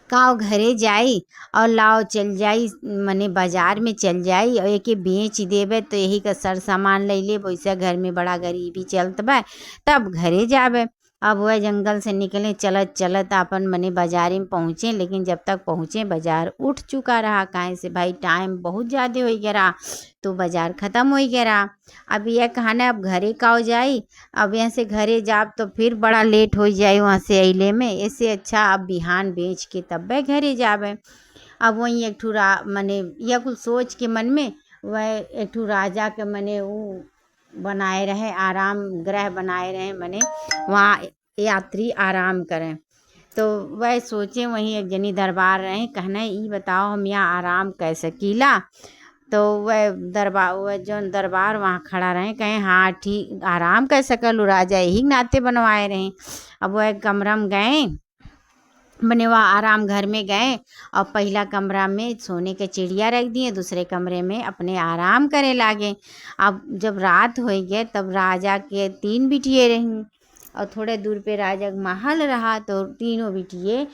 काव घरे जाई और लाओ चल जाई, मने बाजार में चल जाई और एके बेच देवे तो यही का सर सामान ले ले, वैसे घर में बड़ा गरीबी चलत बा, तब घरे जावे। अब वह जंगल से निकले, चलत चलत अपन मने बाजारी में पहुँचे, लेकिन जब तक पहुँचे बाजार उठ चुका रहा, काहे से भाई टाइम बहुत ज़्यादा हो गया रहा, तो बाजार ख़त्म हो गया रहा। अब यह कहना अब घरे काव जाई, अब यहाँ से घरे जाब तो फिर बड़ा लेट हो जाए वहाँ से अइले में, इससे अच्छा अब बिहान बेच के तब वह घरे जावे। अब वहीं एक ठो मने यह कुछ सोच के मन में वह एक ठो राजा के मने वो बनाए रहे, आराम गृह बनाए रहे, मने वहाँ यात्री आराम करें। तो वह सोचे वहीं एक जनी दरबार रहे, कहना ये बताओ हम यहाँ आराम कैसे कीला। तो वह जौन दरबार वहाँ खड़ा रहे, कहें हाँ ठीक आराम कर सकलू, राजा यही नाते बनवाए रहे। अब वह कमरा में गए, मने वह आराम घर में गए और पहला कमरा में सोने के चिड़िया रख दिए, दूसरे कमरे में अपने आराम करे लागे। अब जब रात हो गए तब राजा के 3 बिटिये रहीं और थोड़े दूर पे राजा का महल रहा, तो तीनों बिटिये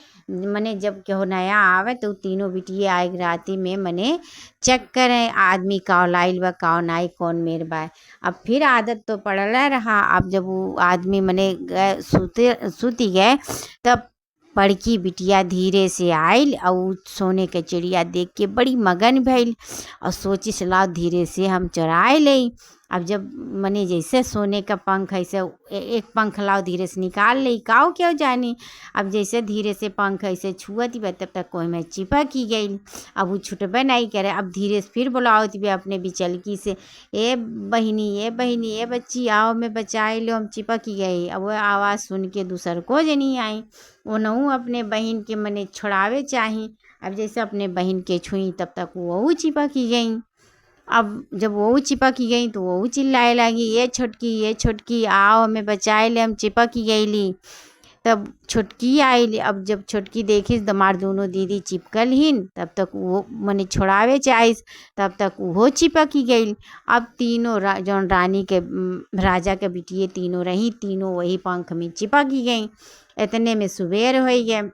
मने जब केहो नया आवे तो तीनों बिटिये आए राती में मने चेक करें आदमी काव लाइल बा काव नाई, कौन मेर बा। अब फिर आदत तो पड़ला रहा। अब जब वो आदमी मने सूती गए तब बड़की बिटिया धीरे से आयल और सोने के चिड़िया देख के बड़ी मगन भइल और सोची सलाह धीरे से हम चुराए ले। अब जब मने जैसे सोने का पंख ऐसे एक पंख लाओ धीरे से निकाल ले, काव क्यों जानी। अब जैसे धीरे से पंख ऐसे छुअती बा तब तक कोई में चिपक ही गई। अब वो छुटबे नहीं करे। अब धीरे से फिर बुलाओती बे अपने बिचलकी से, ए बहिनी ए बहिनी ए बच्ची आओ मैं बचाए लो, हम चिपक ही गई। अब वह आवाज़ सुन के दूसर को जनी आई, वो नहू अपने बहन के मने छुड़ावे चाही। अब जैसे अपने बहन के छुई तब तक वो चिपक ही गई। अब जब वो चिपक ही गई तो वो चिल्लाए लगी, ये छोटकी आओ हमें बचाए ले, हम चिपक ही गईली। तब छोटकी आई। अब जब छोटकी देखी तो हमार दोनों दीदी चिपकल हिन, तब तक वो मने छोड़ावे चाहिए, तब तक वो चिपक ही गई। अब तीनों जौन रानी के राजा के बिटिये तीनों रही, तीनों वही पंख में चिपक ही गई। इतने में सुबेर हो गया।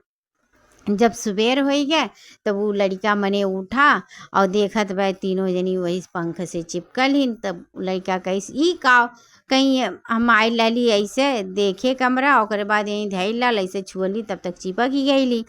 जब सुबेर हो गया तब वो लड़का मने उठा और देखत वह तीनों जनी वही पंख से चिपकल ही। तब लड़का कैसे ई का कहीं हम आई लाली ऐसे देखे कमरा, और बाद यहीं धैल लाल ऐसे छुअली तब तक चिपक ही गईली।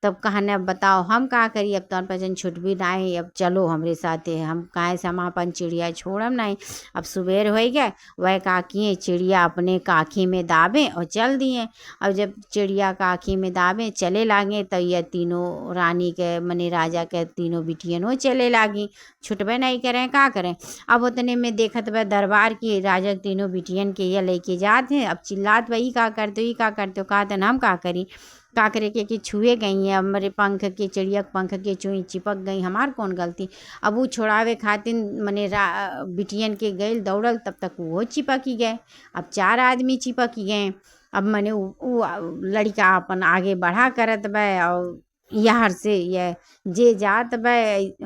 तब कहने अब बताओ हम का करी, अब तोर पजन छुट भी नहीं, अब चलो हमरे साथे, हम काहे से हम अपन चिड़िया छोड़म नहीं। अब सुबेर हो गए, वह का किए चिड़िया अपने काखी में दाबे और चल दिए। अब जब चिड़िया काखी में दाबे चले लागे तो ये तीनों रानी के मने राजा के तीनों बिटियनों चले लागी, छुटबे नहीं करें का करें। अब उतने में देखत वह दरबार की राजा के तीनों बिटियन के ये लेके जाते हैं। अब चिल्लात वही का करते हो, का करते हो, कहा तो हम का करी, का करे के कि छुए गई हैं, हमारे पंख के चिड़िया के पंख के चुई चिपक गई, हमार कौन गलती। अब वो छोड़ावे खातिर मने बिटियन के गए दौड़ल, तब तक वो चिपक ही गए। अब 4 आदमी चिपक ही गए। अब मने वो लड़का अपन आगे बढ़ा करत बा और यार से ये जे जात बा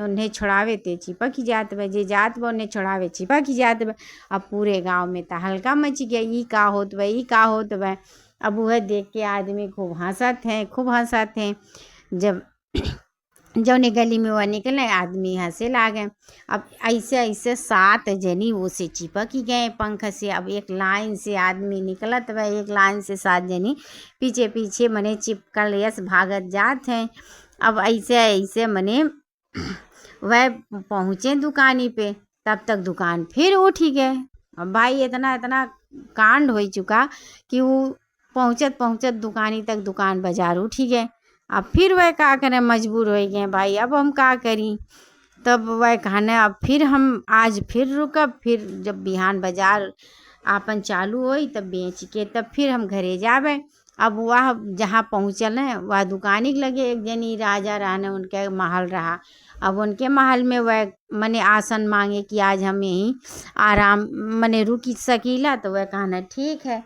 उन्हें छोड़ावे ते चिपक ही जात बा, जे जात बा उन्हें छोड़ावे चिपक ही जात बा। अब पूरे गांव में तहलका मच गया, ई का होत बा, ई का होत बा। अब वह देख के आदमी खूब हंसत हैं, खूब हंसत हैं। जब जौने गली में वह निकले आदमी हंसे लागे। अब ऐसे ऐसे 7 जनी वो से चिपक ही गए पंख से। अब एक लाइन से आदमी निकलत बा, एक लाइन से 7 जनी पीछे पीछे मने चिपकल यस भागत जात हैं। अब ऐसे ऐसे मने वह पहुँचे दुकानी पे, तब तक दुकान फिर उठ ही गए। अब भाई इतना इतना कांड हो चुका कि वो पहुँचत पहुँचत दुकानी तक दुकान बाजार उठ ही गए। अब फिर वह का करें, मजबूर हो गए भाई, अब हम का करी। तब वह कहने अब फिर हम आज फिर रुकब, फिर जब बिहान बाजार आपन चालू होई तब बेच के तब फिर हम घरे जावे। अब वह जहाँ पहुँचल हैं वह दुकानी के लगे एक जनी राजा रहने, उनके महल रहा। अब उनके महल में वह मने आसन मांगे कि आज हम यहीं आराम मने रुक सकीला, तो वह कहना ठीक है।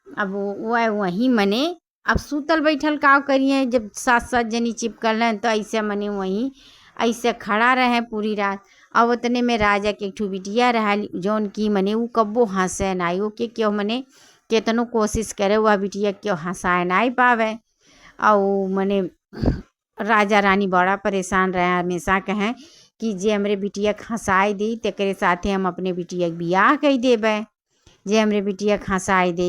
अब वह वहीं मने अब सूतल बैठल का करिए, जब 7 जनी चिपकल हैं तो ऐसे मने वहीं ऐसे खड़ा रहे पूरी रात। अब उतने में राजा के एक ठू बिटिया रहा जौन की मने वो कब्बो हंसे नाई, वो के क्यों मने केतनो कोशिश करे वह बिटिया क्यों हंसाए नहीं पावे। और मने राजा रानी बड़ा परेशान रहे, हमेशा कहें कि जे हमरे बिटिया हंसाए दी तेरे साथे हम अपने बिटिया के बियाह कही देवे, जे हमरे बिटिया हंसाई दे।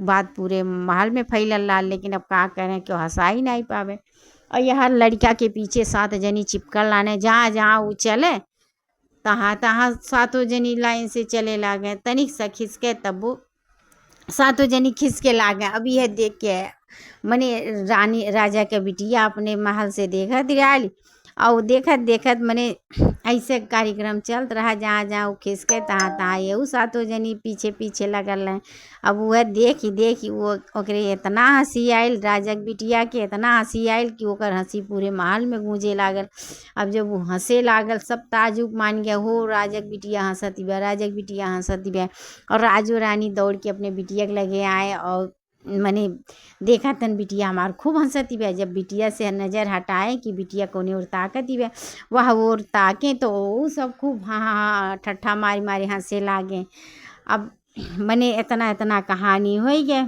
बात पूरे महल में फैलल लाल, लेकिन अब का करें क्यों हंसा ही नहीं पावे। और यह लड़का के पीछे 7 जनी चिपकल लाने, जहाँ जहाँ वो चले तहाँ तहाँ 7 जनी लाइन से चले लागे। तनिक सा खिसके तब वो 7 जनी खिसके लागे। अब यह देख के मने रानी राजा के बिटिया अपने महल से देखत रही और देखत देखत मने ऐसे कार्यक्रम चलत रहा, जहाँ जहाँ वो खिसके तहाँ तहाँ ये 7 जनी पीछे पीछे लगल हैं। अब वह देखी वो ओकरे इतना हंसी आयल, राजा के बिटिया के इतना हंसी आयल कि ओकर हंसी पूरे महल में गूंजे लागल। अब जब वो हंसे लागल सब ताजुब मान गया, हो राजा के बिटिया हंसती बा, राजा के बिटिया हंसती बा। और राजो रानी दौड़ के अपने बिटिया के लगे आए और मने देखा तन बिटिया हमार खूब हंसती बा। जब बिटिया से नज़र हटाए कि बिटिया कोने और ताकती बा, वह और ताके तो वो सब खूब हाँ हाँ हाँ ठट्ठा मारी मारी हंसे लागे। अब मने इतना इतना कहानी हो गए।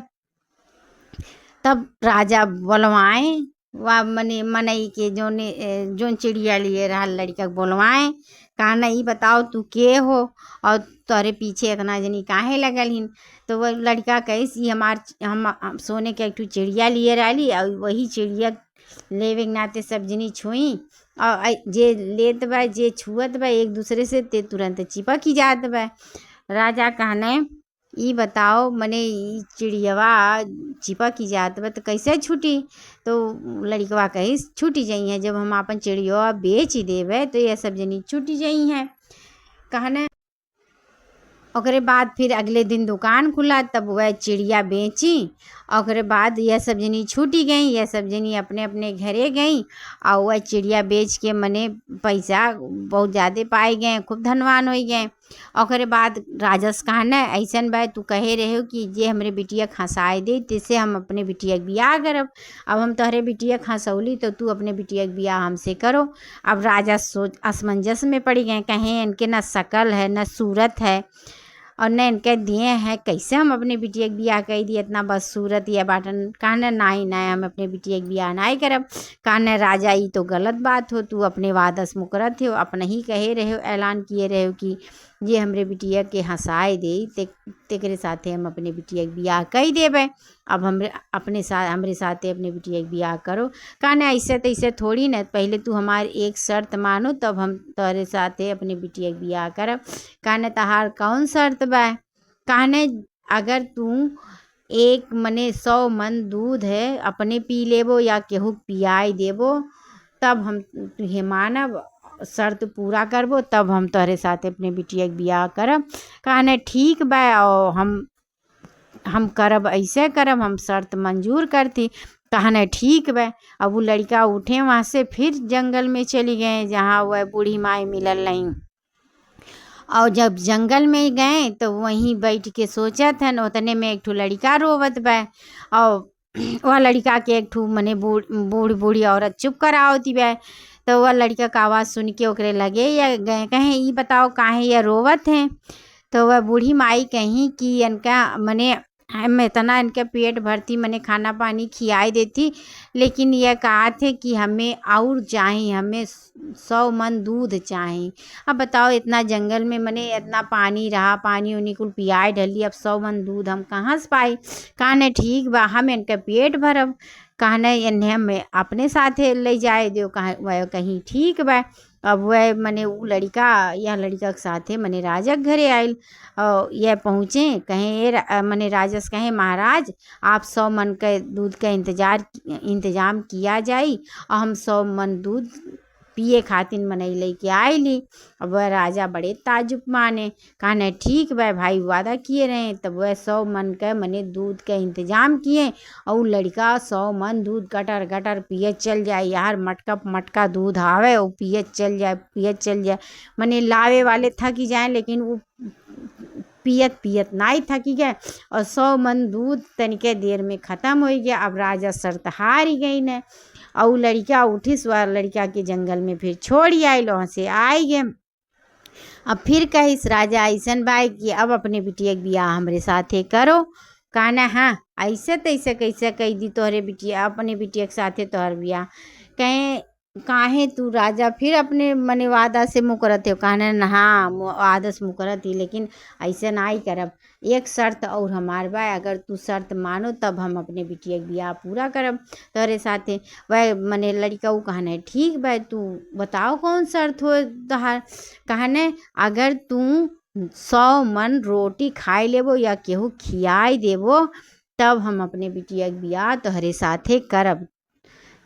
तब राजा बुलवाए वह मने मनई के जोन चिड़िया लिए रहा लड़का बुलवाए, कहा नहीं बताओ तू के हो और तोरे पीछे इतना जनी काहे लगल हिन। तो वह लड़का कहिस ये हम सोने के एक चिड़िया लिए रही और वही चिड़िया लेवे के नाते सब जनी छुई और जे लेत बा जे छुअत बा एक दूसरे से ते तुरंत चिपक ही जात बा। राजा कहने ई बताओ मने ई चिड़ियावा चिपक ही जात बा तो कैसे छूटी। तो लड़कवा कहिस छूटी जाई है, जब हम अपन चिड़िया बेच ही देवे तो ये सब जनी छूटी जाई हैं। कहने ओकरे बाद फिर अगले दिन दुकान खुला, तब वह चिड़िया बेची। ओकरे बाद यह सब जनी छूटी गई, यह सब जनी अपने अपने घरे गई और वह चिड़िया बेच के मने पैसा बहुत ज़्यादा पाए गए, खूब धनवान हो गए। ओकरे बाद राजस कहना ऐसन बा तू कहे रहे हो कि जे हमरे बिटिया हंसाए दे तिसे हम अपने बिटिया के बियाह करब। अब हम तोहरे बिटिया हंसौली तो तू अपने बिटिया के बियाह हमसे करो। अब राजा सोच असमंजस में पड़ गए, कहें इनके न शकल है न सूरत है और न इनके दिए हैं, कैसे हम अपने बिटिया के बियाह कह दिए इतना बस सूरत या बाटन। कहने नहीं नहीं हम अपने बिटिया के बियाह नहीं करब। कहने राजा ये तो गलत बात हो, तू अपने वादस मुकरत हो, अपना ही कहे रहे हो ऐलान किए रहे हो कि जे हमरे बिटिया के हंसाए दे तेकरे साथे हम अपने बिटिया के बियाह कई देबे। अब हमरे साथे अपने बिटिया के बियाह करो। कहने ऐसे तैसे थोड़ी न, पहले तू हमार एक शर्त मानो तब हम तोहरे साथे अपने बिटिया के बियाह करब। कहने तहार कौन शर्त बा? कहने अगर तू एक मने 100 मन दूध है अपने पी लेबो या केहू पियाई देबो तब हम तुहे मानब, शर्त पूरा करबो तब हम तोहरे साथे अपने बिटिया के बियाह करब। कहने ठीक बा और हम करब, ऐसे करब, हम शर्त मंजूर करती। कहने ठीक बा। अब वो लड़का उठे वहाँ से फिर जंगल में चली गए जहाँ वह बूढ़ी माई मिलल नहीं। और जब जंगल में गए तो वहीं बैठ के सोचत हन, उतने में एक ठो लड़का रोवत बा। और वह लड़का के एक ठो मने बूढ़ी औरत चुप करावती बा। तो वह लड़का का आवाज़ सुन के ओकरे लगे या गए कहें ई बताओ काहे ये रोवत हैं? तो वह बूढ़ी माई कहीं कि इनका मने हम इतना इनके पेट भरती मने खाना पानी खियाई देती, लेकिन यह कहा थे कि हमें और चाहिए, हमें 100 मन दूध चाहिए। अब बताओ इतना जंगल में मने इतना पानी रहा, पानी उनी कुल पियाई डली, अब 100 मन दूध हम कहाँ से पाई? कहने ठीक बा हम इनके पेट भरब। कहने इन्हें हमें अपने साथे ले जाए दो। वह कहीं ठीक बा। अब वह मने वो लड़का या लड़का के साथे मने राजा के घरे आयल और यह पहुँचे कहें मने राजस कहें महाराज आप 100 मन के दूध का इंतजाम किया जाई और हम 100 मन दूध पिए खातिर मनई लेके आईली। अब वह राजा बड़े ताजुब माने। कहने ठीक बा भाई वादा किए रहे। तब वह 100 मन के मने दूध का इंतजाम किए और लड़का 100 मन दूध गटर गटर पिए चल जाए। यार मटका मटका दूध आवे और पिए चल जाए मने लावे वाले थकी जाए लेकिन वो पियत नहीं थकी गए और 100 मन दूध तनिके देर में ख़त्म हो गया। अब राजा शर्त हार ही गई ने और लड़का उठी सवार लड़का के जंगल में फिर छोड़ आयल, वहाँ से आई गए। अब फिर कहिस राजा ऐसन बाई कि अब अपने बिटिया के बियाह हमरे साथे करो। कहना हाँ ऐसे तैसे कैसे कही दी तोहरे बिटिया अपने बिटिया के साथे तोहर बियाह। कहें काहे तू राजा फिर अपने मने वादा से मुकरत हो? कहना हाँ वादा से मुकरत ही, लेकिन ऐसे ना ही करब। एक शर्त और हमार बा, अगर तू शर्त मानो तब हम अपने बिटिया के बियाह पूरा करब तोहरे साथे। वह मने लड़का वो कहने ठीक बा, तू बताओ कौन शर्त हो तहार? कहने अगर तू 100 मन रोटी खाई लेबो या केहू खियाई देबो तब हम अपने बिटिया के बियाह तोहरे साथे करब।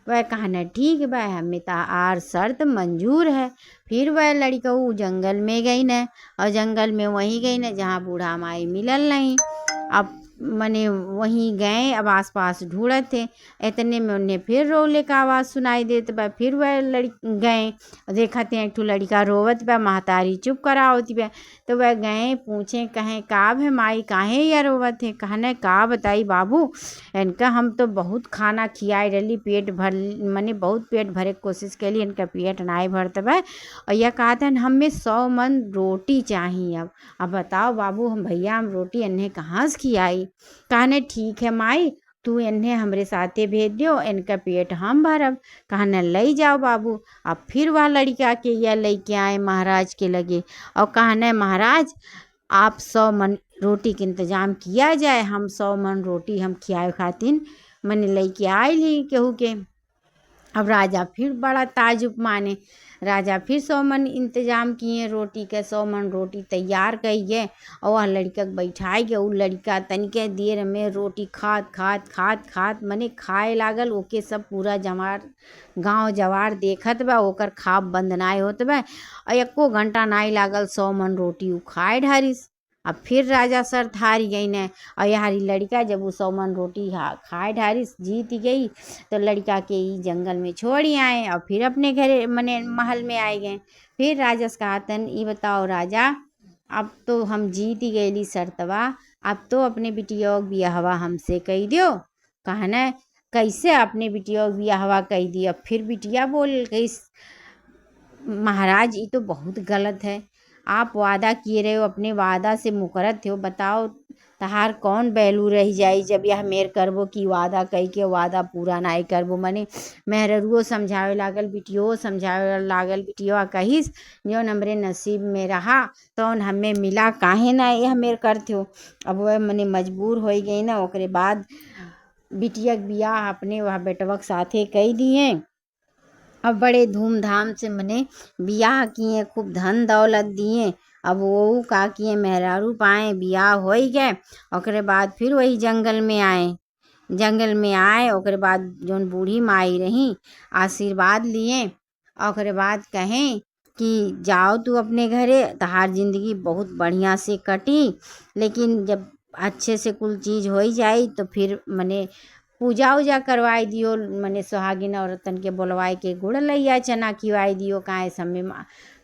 वह कहना ठीक बा हमें तार शर्त मंजूर है। फिर वह लड़का वो जंगल में गई न और जंगल में वहीं गई न जहाँ बूढ़ा माई मिलल नहीं। अब मने वहीं गए, अब आसपास ढूंढत थे, इतने में उन्हें फिर रोले का आवाज़ सुनाई देत बा। फिर वह गए देखते हैं एक ठो लड़का रोवत बा, महतारी चुप करा होती बा। तो वह गए पूछे कहें का है माई काहे या रोवत है? कहने का बताई बाबू, इनका हम तो बहुत खाना खियाई रही, पेट भर मने बहुत पेट भरे की कोशिश कैली, इनका पेट नाई भरत बा और यह कहते हैं हमें 100 मन रोटी चाहिए। अब बताओ बाबू हम भैया हम रोटी इन्हें कहाँ से खियाई? कहने ठीक है माई तू इन्हें हमरे साथे भेज दियो, इनका पेट हम भरब। कहने ले जाओ बाबू। अब फिर वह लड़का के यह लेके आए महाराज के लगे और कहने महाराज आप 100 मन रोटी के इंतजाम किया जाए, हम 100 मन रोटी हम खियाए खातिर मैंने लेके आए ली केहू के। अब राजा फिर बड़ा ताजुब माने। राजा फिर 100 मन इंतजाम किए रोटी के, 100 मन रोटी तैयार कइए और वह लड़का के बैठाई गए। वो लड़का तनिके देर में रोटी खात मने खाए लागल। ओके सब पूरा जवार गांव जवार देखत बा, ओकर खाब बंद नाई होत बा और एको घंटा नाई लागल 100 मन रोटी उ खाए ढारिस। अब फिर राजा शर्त हारी गई ने और यहारी लड़का जब वो 100 मन रोटी खाए ढारिस जीत गई तो लड़का के ही जंगल में छोड़ी आए और फिर अपने घरे मने महल में आए गए। फिर राजा से कहतन ये बताओ राजा अब तो हम जीत ही गईली शर्तवा, अब तो अपने बिटिया के बियाहवा हमसे कही दियो। कहना कैसे अपने बिटिया के बियाहवा कही दियो? फिर बिटिया बोल गई महाराज ये तो बहुत गलत है, आप वादा किए रहे हो अपने वादा से मुकरत हो, बताओ तहार कौन बैलू रही जाई जब यह मेर करबो कि वादा कई के वादा पूरा नाई करबो। मने मेहररुओ समझावे लागल, बिटियो समझावे लागल। बिटिया कहिस जौन हमरे नसीब में रहा तौन हमें मिला, काहे ना यह मेर करथ्यो। अब वह मने मजबूर हो गई ना। ओकरे बाद बिटिया के बियाह अपने वह बेटवा के साथे कई दिए। अब बड़े धूमधाम से मने बियाह किए, खूब धन दौलत दिए। अब वो का किए मेहरारू पाए बियाह हो गए। ओकरे बाद फिर वही जंगल में आए। जंगल में आए ओकरे बाद जौन बूढ़ी माई रही आशीर्वाद लिए। ओकरे बाद कहें कि जाओ तू अपने घरे, तहार जिंदगी बहुत बढ़िया से कटी। लेकिन जब अच्छे से कुल चीज़ हो जाई तो फिर मने पूजा उजा करवाई दियो। मने सुहागिन औरतन के बोलवाए के गुड़ लइया चना खिवाई दियो। काहे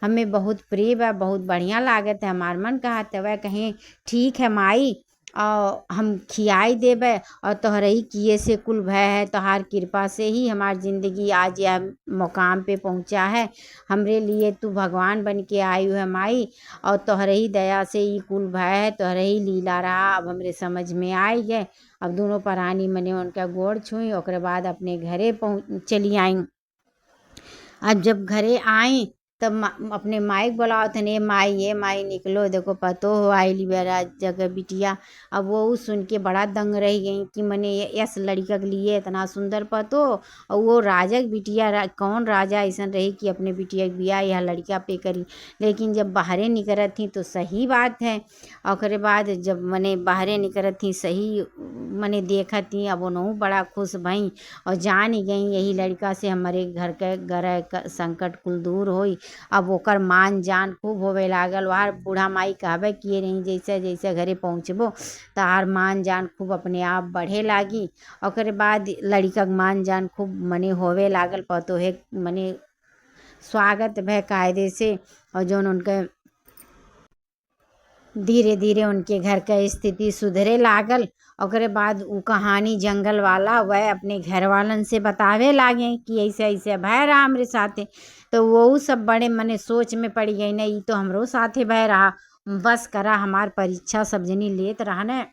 हमें बहुत प्रिय बा, बहुत बढ़िया लागत है। हमार मन कहा तब कहें ठीक है माई, और हम खियाई देबे और तोहरे ही किए से कुल भय है। तोहार कृपा से ही हमार जिंदगी आज यह मुकाम पे पहुंचा है। हमरे लिए तू भगवान बन के आई है माई, और तोहरे ही दया से ही कुल भय है, तोहरे ही लीला रहा। अब हमरे समझ में आई गए। अब दोनों प्राणी मने उनका गोड़ छुई। ओकरे बाद अपने घरे चली आई। अब जब घरे आई तब अपने माई को बुलाओ थे, ये माई निकलो, देखो पतो हो आइली बेरा जगह बिटिया। अब वो सुन के बड़ा दंग रह गई कि मने यस लड़का के लिए इतना सुंदर पतो, और वो राजा की बिटिया कौन राजा ऐसा रही कि अपने बिटिया के बियाह यह लड़का पे करी। लेकिन जब बाहरे निकलत थी तो सही बात है। और बाद जब मने बाहरे निकलत थी सही मने देखत थी, अब उन्हों बड़ा खुश भई और जान ही गई यही लड़का से हमारे घर के गरह संकट कुल दूर होई। अब ओकर मान जान खूब होवे लागल। वहार बूढ़ा माई कहबे किए रही जैसे जैसे घरे पहुँचबो तहार मान जान खूब अपने आप बढ़े लागी। ओकरे बाद लड़का के मान जान खूब मने होवे लागल। पतो है मने स्वागत भय कायदे से, और जौन उनके धीरे धीरे उनके घर का स्थिति सुधरे लागल। ओकरे बाद वो कहानी जंगल वाला वह अपने घर वालन से बतावे लागे कि ऐसे ऐसे भय रहा हमरे साथे। तो वो सब बड़े मने सोच में पड़ गई, नहीं तो हमरो साथे भय रहा, बस करा हमार परीक्षा सब जनी लेत रहा न।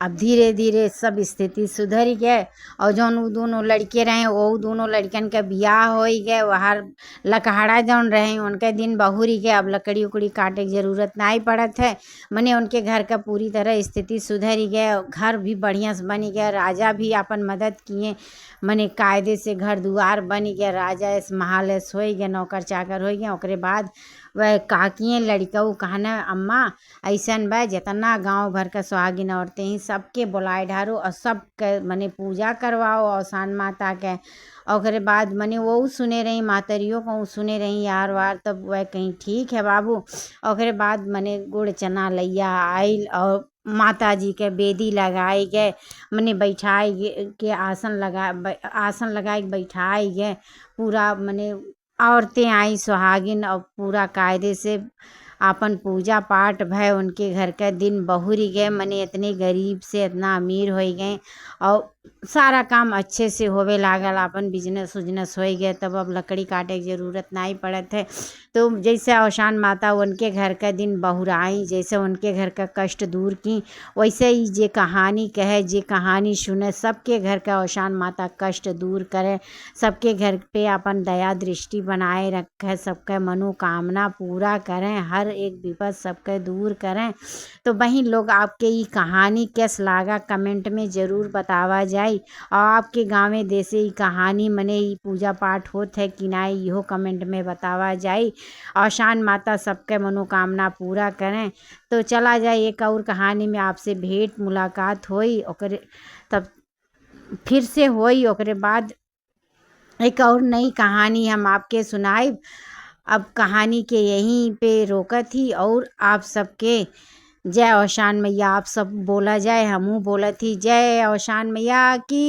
अब धीरे धीरे सब स्थिति सुधर गए। और जौन वो दोनों लड़के रहे वो दोनों लड़कन का बियाह हो गए। वहार लकहड़ा जौन रहे उनके दिन बहुरी गए। अब लकड़ी उकड़ी काटे की जरूरत नहीं पड़त है। मने उनके घर का पूरी तरह स्थिति सुधर गए। घर भी बढ़िया से बन गया। राजा भी अपन मदद किए, मने कायदे से घर दुआर बन गया। राजा इस महाल हो गए, नौकर चाकर हो गए। ओकरे बाद वह काकिए लड़का कहना अम्मा ऐसन बा जितना गांव भर का सुहागिन औरतें ही सबके बुलाए ढारो और सब के मने पूजा करवाओ औसान माता के। ओकरे बाद मने वो सुने रही मातरियों को सुने रही यार वार। तब वह कहीं ठीक है बाबू। ओकरे बाद मने गुड़ चना लैया आइल और माता जी के बेदी लगाए गए। मने बैठाए के आसन लगाए बैठाए गए। पूरा मने औरतें आई सुहागिन और पूरा कायदे से आपन पूजा पाठ भय उनके घर का दिन बहुरी गए। मने इतने गरीब से इतना अमीर हो गए और सारा काम अच्छे से होवे लागल। अपन बिजनेस उजनेस हो गए। तब अब लकड़ी काटे की ज़रूरत नहीं पड़त है। तो जैसे औसान माता उनके घर का दिन बहुराई, जैसे उनके घर का कष्ट दूर की, वैसे ही जे कहानी कहे जे कहानी सुने सबके घर का औसान माता कष्ट दूर करे, सबके घर पे अपन दया दृष्टि बनाए रखे, सबका मनोकामना पूरा करें, हर एक विपद सबके दूर करें। तो वहीं लोग आपके ये कहानी कैस लागा कमेंट में ज़रूर बतावा जाए। और आपके गाँव में देसे ही कहानी मने ही पूजा पाठ होत है कि ना, इहो कमेंट में बतावा जाए। औसान माता सबके मनोकामना पूरा करें। तो चला जाए एक और कहानी में आपसे भेंट मुलाकात होई। ओकरे तब फिर से होई। ओकरे बाद एक और नई कहानी हम आपके सुनाए। अब कहानी के यहीं पे रोकत ही और आप सबके जय औसान मैया आप सब बोला जाए, हमहूँ बोलत ही जय औसान मैया की।